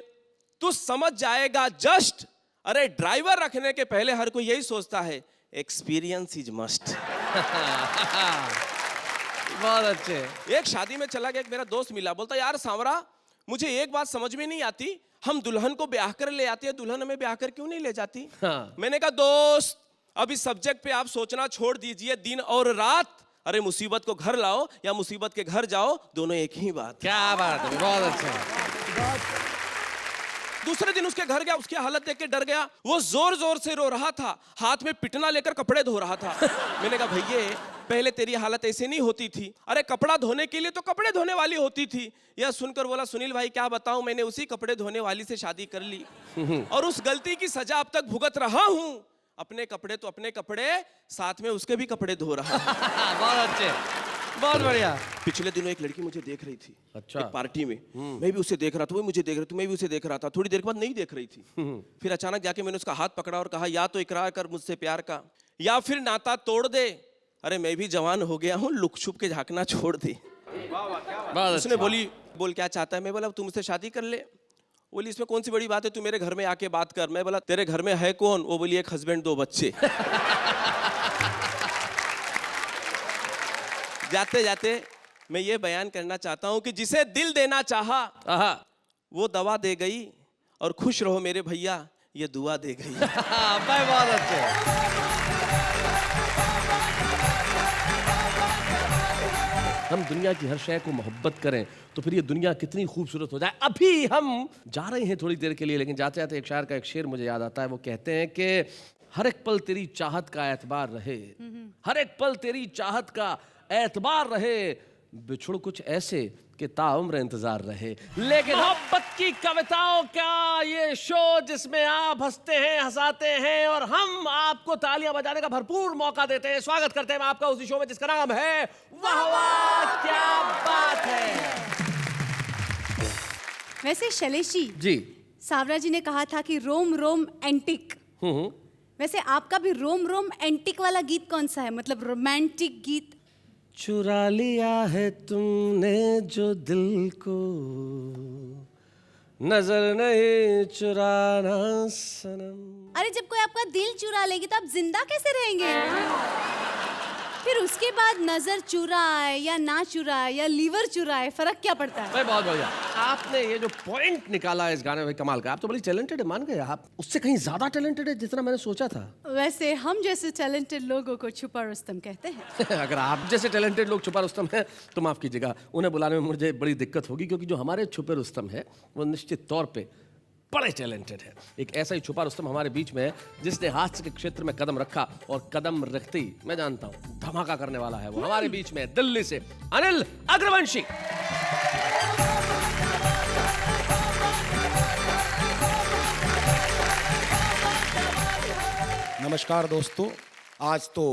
तू समझ जाएगा जस्ट। अरे ड्राइवर रखने के पहले हर कोई यही सोचता है एक्सपीरियंस इज मस्ट। बहुत अच्छे। एक शादी में चला गया, एक मेरा दोस्त मिला, बोलता यार सांवरा मुझे एक बात समझ में नहीं आती, हम दुल्हन को ब्याह कर ले आते हैं, दुल्हन हमें ब्याह कर क्यों नहीं ले जाती। मैंने कहा दोस्त अब इस सब्जेक्ट पे आप सोचना छोड़ दीजिए, दिन और रात। अरे मुसीबत को घर लाओ या मुसीबत के घर जाओ, दोनों एक ही बात। क्या बात है, बहुत अच्छा। दूसरे दिन उसके घर गया, उसकी हालत देख के डर गया, वो जोर जोर से रो रहा था, हाथ में पिटना लेकर कपड़े धो रहा था। मैंने कहा भैया पहले तेरी हालत ऐसे नहीं होती थी, अरे कपड़ा धोने के लिए तो कपड़े धोने वाली होती थी। यह सुनकर बोला सुनील भाई क्या बताऊं, मैंने उसी कपड़े धोने वाली से शादी कर ली और उस गलती की सजा अब तक भुगत रहा हूं। अपने कपड़े तो अपने कपड़े, साथ में उसके भी कपड़े धो रहा। बहुत अच्छे, बहुत बढ़िया। पिछले दिनों एक लड़की मुझे देख रही थी, अच्छा, एक पार्टी में, मैं भी उसे देख रहा था, वो मुझे देख रही थी, मैं भी उसे देख रहा था। थोड़ी देर के बाद नहीं देख रही थी, फिर अचानक जाके मैंने उसका हाथ पकड़ा और कहा या तो इकरार कर मुझसे प्यार का या फिर नाता तोड़ दे। अरे मैं भी जवान हो गया हूँ, लुक छुप के झांकना छोड़ दे। उसने बोली बोल क्या चाहता है। मैं बोला तू मुझसे शादी कर ले। बोली इसमें कौन सी बड़ी बात है, तू मेरे घर में आके बात कर। मैं बोला तेरे घर में है कौन। वो बोली एक हस्बैंड 2 बच्चे। जाते जाते मैं ये बयान करना चाहता हूं कि जिसे दिल देना चाहा वो दवा दे गई, और खुश रहो मेरे भैया ये दुआ दे गई। बहुत अच्छे। हम दुनिया की हर शय को मोहब्बत करें तो फिर ये दुनिया कितनी खूबसूरत हो जाए। अभी हम जा रहे हैं थोड़ी देर के लिए, लेकिन जाते जाते एक शायर का एक शेर मुझे याद आता है। वो कहते हैं कि हर एक पल तेरी चाहत का एतबार रहे, हर एक पल तेरी चाहत का एतबार रहे, बिछुड़ कुछ ऐसे कि ताउम्र इंतजार रहे। लेकिन मोहब्बत की कविताओं का ये शो जिसमें आप हंसते हैं, हंसाते हैं और हम आपको तालियां बजाने का भरपूर मौका देते हैं। स्वागत करते हैं आपका उसी शो में जिसका नाम है वाह वाह क्या बात है। वैसे शैलेश जी, सावरा जी ने कहा था कि रोम रोम एंटिक। वैसे आपका भी रोम रोम एंटिक वाला गीत कौन सा है, मतलब रोमांटिक गीत? चुरा लिया है तुमने जो दिल को, नजर नहीं चुराना सनम। अरे जब कोई आपका दिल चुरा लेगी तो आप जिंदा कैसे रहेंगे? फिर उसके बाद नजर चुराए या ना चुराए या लीवर चुराए, फर्क क्या पड़ता है? भाई बहुत बढ़िया, आपने ये जो पॉइंट निकाला है इस गाने में, कमाल का। आप तो बड़ी टैलेंटेड है, मान गए आप। उससे कहीं ज्यादा टैलेंटेड है जितना मैंने सोचा था। वैसे हम जैसे टैलेंटेड लोगों को छुपा रुस्तम कहते हैं। अगर आप जैसे टैलेंटेड लोग छुपा रुस्तम है तो माफ कीजिएगा, उन्हें बुलाने में मुझे बड़ी दिक्कत होगी, क्योंकि जो हमारे छुपे रुस्तम है वो निश्चित तौर पे बड़े टैलेंटेड है। एक ऐसा ही छुपा रुस्तम हमारे बीच में है जिसने हास्य के क्षेत्र में कदम रखा और कदम रखते ही मैं जानता हूं धमाका करने वाला है। वो हमारे बीच में दिल्ली से अनिल अग्रवंशी। नमस्कार दोस्तों, आज तो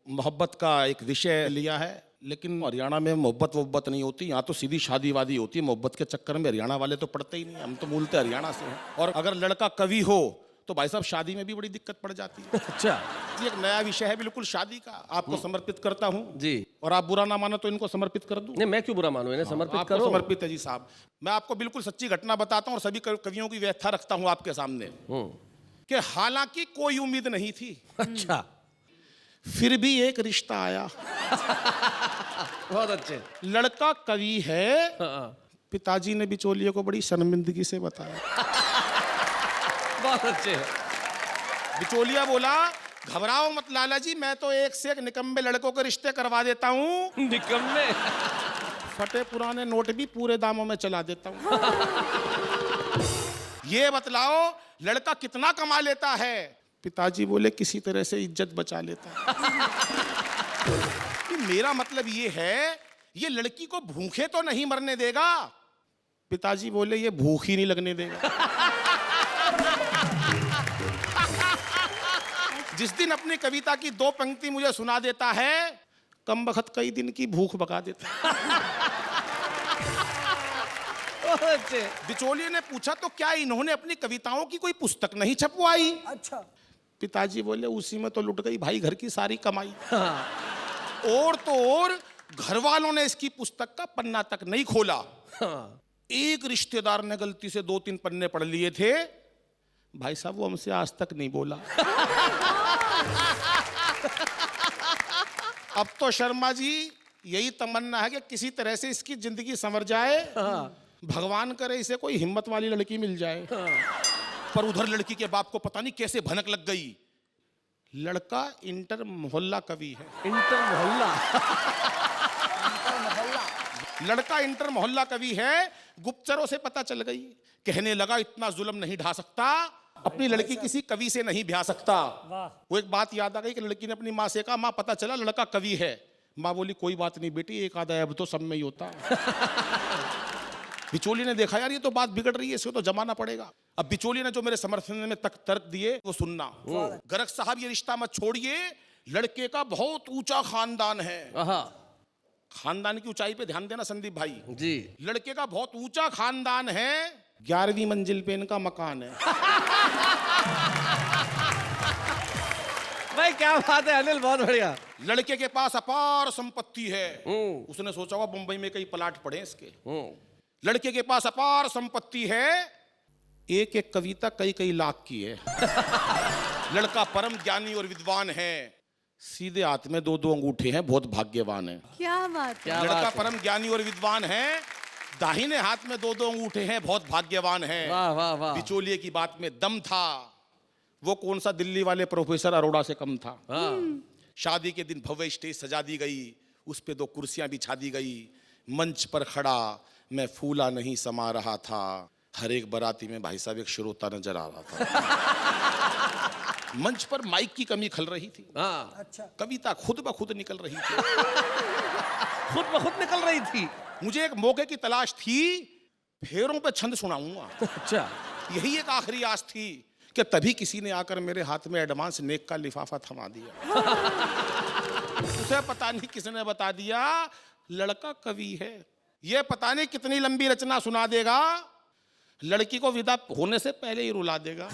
मोहब्बत का एक विषय लिया है, लेकिन हरियाणा में मोहब्बत नहीं होती। यहाँ तो सीधी शादी वादी होती है। मोहब्बत के चक्कर में हरियाणा वाले तो पड़ते ही नहीं, हम तो मूलतः हरियाणा से हैं। और अगर लड़का कवि हो तो भाई साहब शादी में भी बड़ी दिक्कत पड़ जाती है। अच्छा, ये एक नया विषय है बिल्कुल शादी का, आपको समर्पित करता हूँ जी। और आप बुरा ना मानो तो इनको समर्पित कर दूं। नहीं, मैं क्यों बुरा मानूं, इन्हें समर्पित आपको करो। समर्पित है जी साहब। मैं आपको बिल्कुल सच्ची घटना बताता हूँ और सभी कवियों की व्यथा रखता हूँ आपके सामने कि हालांकि कोई उम्मीद नहीं थी, अच्छा, फिर भी एक रिश्ता आया। बहुत अच्छे। लड़का कवि है, पिताजी ने बिचौलिए को बड़ी शर्मिंदगी से बताया। बहुत अच्छे। बिचौलिया बोला, घबराओ मत लाला जी, मैं तो एक से एक निकम्मे लड़कों के रिश्ते करवा देता हूँ। निकम्मे? फटे पुराने नोट भी पूरे दामों में चला देता हूँ। ये बतलाओ लड़का कितना कमा लेता है? पिताजी बोले, किसी तरह से इज्जत बचा लेता है। कि मेरा मतलब ये है, ये लड़की को भूखे तो नहीं मरने देगा? पिताजी बोले, ये भूख ही नहीं लगने देगा। जिस दिन अपनी कविता की 2 पंक्ति मुझे सुना देता है, कम बखत कई दिन की भूख भगा देता है। बिचौलिए ने पूछा, तो क्या इन्होंने अपनी कविताओं की कोई पुस्तक नहीं छपवाई? अच्छा। पिताजी बोले, उसी में तो लुट गई भाई घर की सारी कमाई। और तो और घर वालों ने इसकी पुस्तक का पन्ना तक नहीं खोला। एक रिश्तेदार ने गलती से 2-3 पन्ने पढ़ लिए थे, भाई साहब वो हमसे आज तक नहीं बोला। अब तो शर्मा जी यही तमन्ना है कि किसी तरह से इसकी जिंदगी संवर जाए। भगवान करे इसे कोई हिम्मत वाली लड़की मिल जाए। पर उधर लड़की के बाप को पता नहीं कैसे भनक लग गई, लड़का इंटर मोहल्ला कवि है। इंटर मोहल्ला? लड़का इंटर मोहल्ला कवि है। गुप्तचरों से पता चल गई, कहने लगा इतना जुल्म नहीं ढा सकता, अपनी लड़की किसी कवि से नहीं ब्याह सकता। वो एक बात याद आ गई कि लड़की ने अपनी माँ से कहा, माँ पता चला लड़का कवि है। माँ बोली, कोई बात नहीं बेटी, एक आधा अब तो सब में ही होता है। बिचौली ने देखा, यार ये तो बात बिगड़ रही है, इसको तो जमाना पड़ेगा। अब बिचौली ने जो मेरे समर्थन में तर्क दिए वो सुनना। गरग साहब ये रिश्ता मत छोड़िए, लड़के का बहुत ऊंचा खानदान है। खानदान की ऊंचाई पे ध्यान देना संदीप भाई जी। लड़के का बहुत ऊंचा खानदान है, 11वीं मंजिल पे इनका मकान है। भाई क्या बात है अनिल, बहुत बढ़िया। लड़के के पास अपार संपत्ति है। उसने सोचा होगा मुंबई में कई प्लाट पड़े इसके। लड़के के पास अपार संपत्ति है, एक एक कविता कई कई लाख की है। लड़का परम ज्ञानी और विद्वान है, सीधे हाथ में 2-2 अंगूठे हैं, बहुत भाग्यवान है। क्या बात है। लड़का परम ज्ञानी और विद्वान है, दाहिने हाथ में 2-2 अंगूठे हैं, बहुत भाग्यवान है। वाह वाह वाह। बिचौलिए की बात में दम था, वो कौन सा दिल्ली वाले प्रोफेसर अरोड़ा से कम था। शादी के दिन भव्य स्टेज सजा दी गई, उस पे 2 कुर्सियां बिछा दी गई। मंच पर खड़ा मैं फूला नहीं समा रहा था, हर एक बराती में भाई साहब एक श्रोता नजर आ रहा था। मंच पर माइक की कमी खल रही थी। अच्छा। कविता खुद ब खुद निकल रही थी। खुद ब खुद निकल रही थी। मुझे एक मौके की तलाश थी, फेरों पे छंद सुनाऊंगा। अच्छा। यही एक आखिरी आस थी कि तभी किसी ने आकर मेरे हाथ में एडवांस नेक का लिफाफा थमा दिया। उसे पता नहीं किसने बता दिया लड़का कवि है, ये पता नहीं कितनी लंबी रचना सुना देगा, लड़की को विदा होने से पहले ही रुला देगा।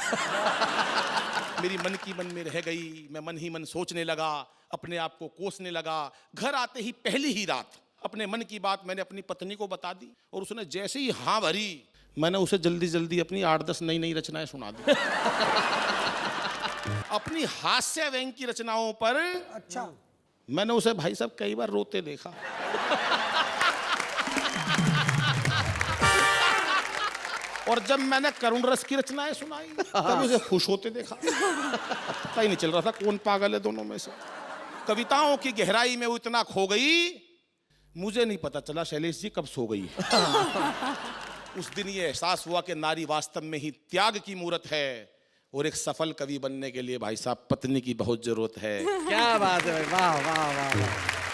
मेरी मन की मन में रह गई, मैं मन ही मन सोचने लगा, अपने आप को कोसने लगा। घर आते ही पहली ही रात अपने मन की बात मैंने अपनी पत्नी को बता दी और उसने जैसे ही हाँ भरी, मैंने उसे जल्दी जल्दी अपनी 8-10 नई नई रचनाएं सुना दी। अपनी हास्य व्यंग की रचनाओं पर अच्छा मैंने उसे भाई साहब कई बार रोते देखा। और जब मैंने करुण रस की रचनाएं सुनाई तब उसे खुश होते देखा। पता ही नहीं चल रहा था कौन पागल है दोनों में से। कविताओं की गहराई में वो इतना खो गई, मुझे नहीं पता चला शैलेश जी कब सो गई। उस दिन ये एहसास हुआ कि नारी वास्तव में ही त्याग की मूरत है और एक सफल कवि बनने के लिए भाई साहब पत्नी की बहुत जरूरत है। क्या बात है भाई, वाह वाह वाह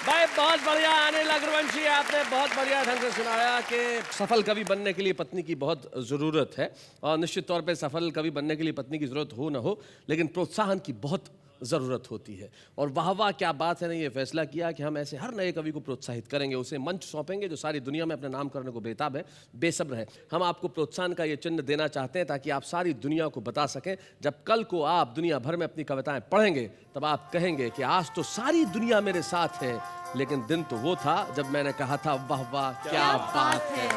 भाई, बहुत बढ़िया। अनिल अग्रवंशी, आपने बहुत बढ़िया ढंग से सुनाया कि सफल कवि बनने के लिए पत्नी की बहुत ज़रूरत है। और निश्चित तौर पे सफल कवि बनने के लिए पत्नी की ज़रूरत हो ना हो, लेकिन प्रोत्साहन की बहुत ज़रूरत होती है। और वाह वाह क्या बात है, ने ये फैसला किया कि हम ऐसे हर नए कवि को प्रोत्साहित करेंगे, उसे मंच सौंपेंगे जो सारी दुनिया में अपने नाम करने को बेताब है, बेसब्र है। हम आपको प्रोत्साहन का ये चिन्ह देना चाहते हैं ताकि आप सारी दुनिया को बता सकें, जब कल को आप दुनिया भर में अपनी कविताएं पढ़ेंगे तब आप कहेंगे कि आज तो सारी दुनिया मेरे साथ है, लेकिन दिन तो वो था जब मैंने कहा था वाह वाह क्या बात है।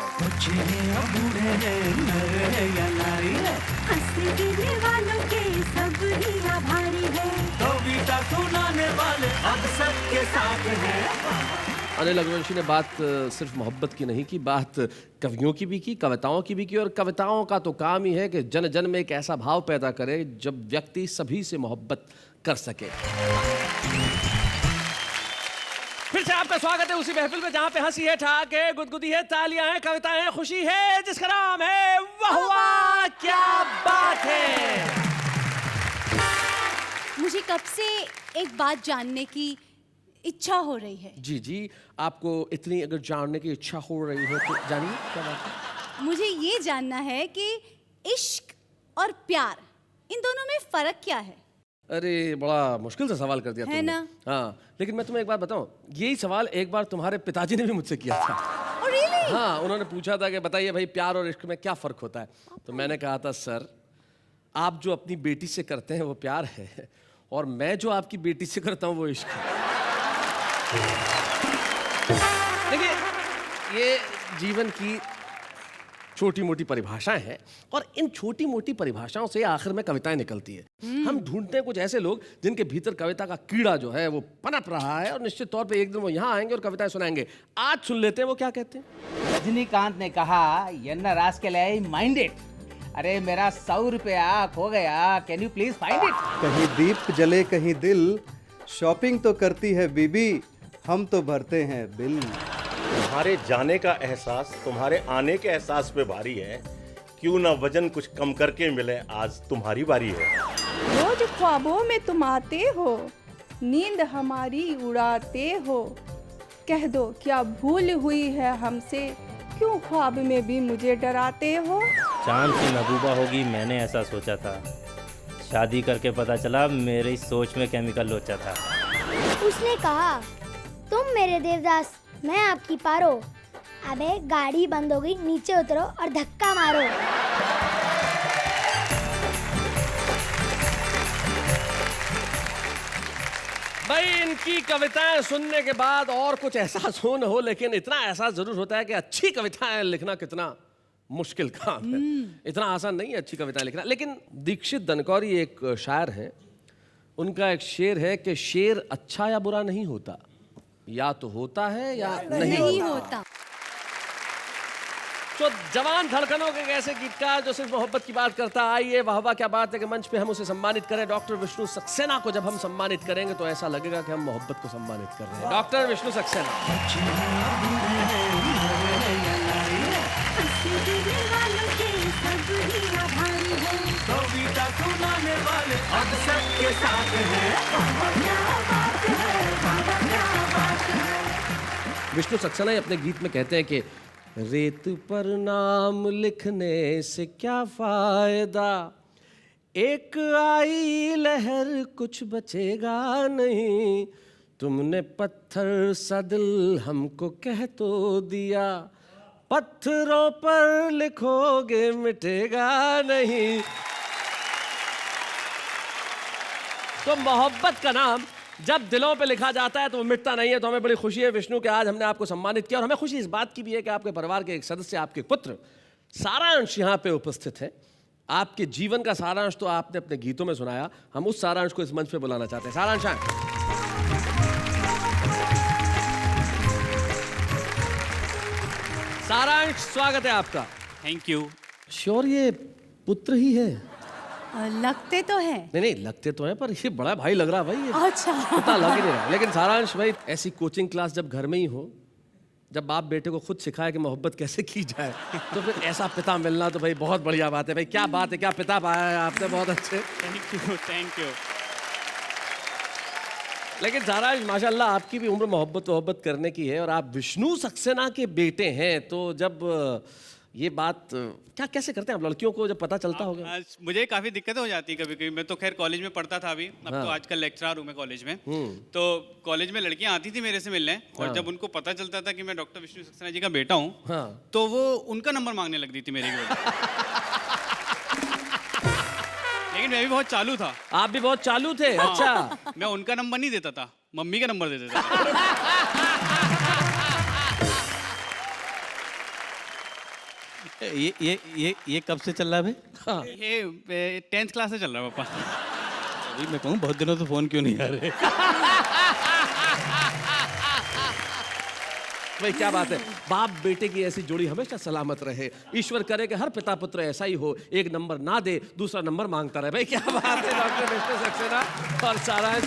अनिल अग्रवंशी ने बात सिर्फ मोहब्बत की नहीं की, बात कवियों की भी की, कविताओं की भी की। और कविताओं का तो काम ही है कि जन जन में एक ऐसा भाव पैदा करे जब व्यक्ति सभी से मोहब्बत कर सके। फिर से आपका स्वागत है उसी महफिल में जहां पे हंसी है, ठाक है, गुदगुदी है, तालियां हैं, कविताएं हैं, खुशी है, जिसका नाम है वाह वाह क्या बात है। मुझे कब से एक बात जानने की इच्छा हो रही है। जी जी, आपको इतनी अगर जानने की इच्छा हो रही है तो जानिए क्या बात है। मुझे ये जानना है कि इश्क और प्यार, इन दोनों में फर्क क्या है? अरे बड़ा मुश्किल से सवाल कर दिया है तुमने। ना? हाँ, लेकिन मैं तुम्हें एक बात बताऊं, यही सवाल एक बार तुम्हारे पिताजी ने भी मुझसे किया था। Oh, really? हाँ, उन्होंने पूछा था कि बताइए भाई प्यार और इश्क में क्या फर्क होता है। तो मैंने कहा था सर, आप जो अपनी बेटी से करते हैं वो प्यार है, और मैं जो आपकी बेटी से करता हूँ वो इश्क है। देखिए, ये जीवन की छोटी मोटी परिभाषाएं हैं, और इन छोटी मोटी परिभाषाओं से आखिर में कविताएं निकलती है। हम ढूंढते हैं कुछ ऐसे लोग जिनके भीतर कविता का कीड़ा जो है वो पनप रहा है, और निश्चित तौर पे एक दिन वो यहाँ आएंगे और कविताएं सुनाएंगे। आज सुन लेते हैं वो क्या कहते हैं। रजनीकांत ने कहा यन्ना रास के लिए माइंडेड, अरे मेरा 100 रुपया खो गया, can you please find it. कहीं दीप जले कहीं दिल, शॉपिंग तो करती है बीबी, हम तो भरते हैं बिल। तुम्हारे जाने का एहसास तुम्हारे आने के एहसास पे भारी है, क्यों ना वजन कुछ कम करके मिले, आज तुम्हारी बारी है। रोज ख्वाबों में तुम आते हो, नींद हमारी उड़ाते हो, कह दो क्या भूल हुई है हमसे, क्यों ख्वाब में भी मुझे डराते हो। चांद सी महबूबा होगी मैंने ऐसा सोचा था, शादी करके पता चला मेरी सोच में केमिकल लोचा था। उसने कहा तुम मेरे देवदास, मैं आपकी पारो, अबे गाड़ी बंद हो गई, नीचे उतरो और धक्का मारो। भाई इनकी कविताएं सुनने के बाद और कुछ एहसास हो न हो, लेकिन इतना एहसास जरूर होता है कि अच्छी कविताएं लिखना कितना मुश्किल काम है। इतना आसान नहीं है अच्छी कविताएं लिखना। लेकिन दीक्षित दनकौरी एक शायर हैं, उनका एक शेर है कि शेर अच्छा या बुरा नहीं होता, या तो होता है या नहीं होता। तो जवान धड़कनों के ऐसे गीतकार जो सिर्फ मोहब्बत की बात करता, आइए वाह वाह क्या बात है कि मंच पे हम उसे सम्मानित करें। डॉक्टर विष्णु सक्सेना को जब हम सम्मानित करेंगे तो ऐसा लगेगा कि हम मोहब्बत को सम्मानित कर रहे हैं। डॉक्टर विष्णु सक्सेना। विष्णु सक्सेना अपने गीत में कहते हैं कि रेत पर नाम लिखने से क्या फायदा, एक आई लहर कुछ बचेगा नहीं, तुमने पत्थर सा दिल हमको कह तो दिया, पत्थरों पर लिखोगे मिटेगा नहीं। तो मोहब्बत का नाम जब दिलों पे लिखा जाता है तो वो मिटता नहीं है। तो हमें बड़ी खुशी है विष्णु कि आज हमने आपको सम्मानित किया, और हमें खुशी इस बात की भी है कि आपके परिवार के एक सदस्य, आपके पुत्र सारांश यहाँ पे उपस्थित है। आपके जीवन का सारांश तो आपने अपने गीतों में सुनाया, हम उस सारांश को इस मंच पे बुलाना चाहते हैं। सारांश आए। सारांश, स्वागत है आपका। Thank you. श्योर ये पुत्र ही है? लगते तो है। नहीं लगते तो है, पर ये बड़ा भाई लग रहा है भाई ये। अच्छा। पता लग ही नहीं रहा। लेकिन सारांश भाई, ऐसी कोचिंग क्लास जब घर में ही हो, जब बाप बेटे को खुद सिखाए कि मोहब्बत कैसे की जाए, तो फिर ऐसा पिता मिलना तो भाई बहुत बढ़िया बात है। भाई क्या बात है, क्या पिता पाया है आपने, बहुत अच्छे। Thank you. लेकिन सारांश माशाल्लाह आपकी भी उम्र मोहब्बत करने की है, और आप विष्णु सक्सेना के बेटे हैं। तो जब ये बात क्या कैसे करते हैं आप लड़कियों को जब पता चलता होगा? मुझे काफ़ी दिक्कत हो जाती है कभी कभी। मैं तो खैर कॉलेज में पढ़ता था अभी, अब तो आजकल लेक्चरर हूँ मैं कॉलेज में। तो कॉलेज में लड़कियाँ आती थी मेरे से मिलने, और जब उनको पता चलता था कि मैं डॉक्टर विष्णु सक्सेना जी का बेटा हूँ, तो वो उनका नंबर मांगने लगती थी मेरे को। लेकिन मैं भी बहुत चालू था। आप भी बहुत चालू थे? अच्छा। मैं उनका नंबर नहीं देता था, मम्मी का नंबर दे देता था। ये कब से चल रहा है भाई? ये 10th क्लास से चल रहा है पापा। अभी मैं कहूँ बहुत दिनों से फोन क्यों नहीं आ रहे। भाई क्या बात है, बाप बेटे की ऐसी जोड़ी हमेशा सलामत रहे। ईश्वर करे कि हर पिता पुत्र ऐसा ही हो, एक नंबर ना दे दूसरा नंबर मांगता रहे। भाई क्या बात है डॉक्टर विष्णु सक्सेना और सारांश।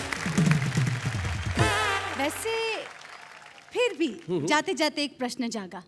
वैसे फिर भी जाते जाते एक प्रश्न जागा।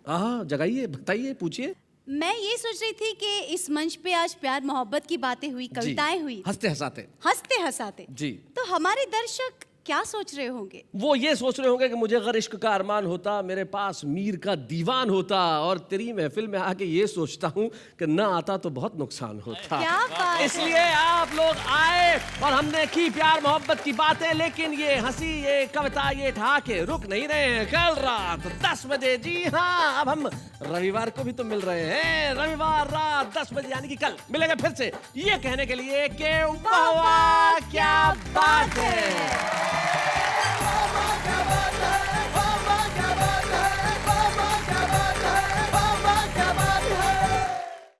जगाइए, बताइए, पूछिए। मैं ये सोच रही थी कि इस मंच पे आज प्यार मोहब्बत की बातें हुई, कविताएं हुई, हंसते हंसाते जी, तो हमारे दर्शक क्या सोच रहे होंगे? वो ये सोच रहे होंगे कि मुझे अगर इश्क का अरमान होता, मेरे पास मीर का दीवान होता, और तेरी महफिल में आके ये सोचता हूँ कि ना आता तो बहुत नुकसान होता। क्या बात है? इसलिए आप लोग आए और हमने की प्यार मोहब्बत की बातें, लेकिन ये हंसी, ये कविता, ये ठहाके रुक नहीं रहे हैं। कल रात 10 बजे, जी हाँ, अब हम रविवार को भी तो मिल रहे हैं। रविवार रात 10 बजे यानी कि कल मिलेंगे फिर से, ये कहने के लिए कि वाह वाह क्या बात है।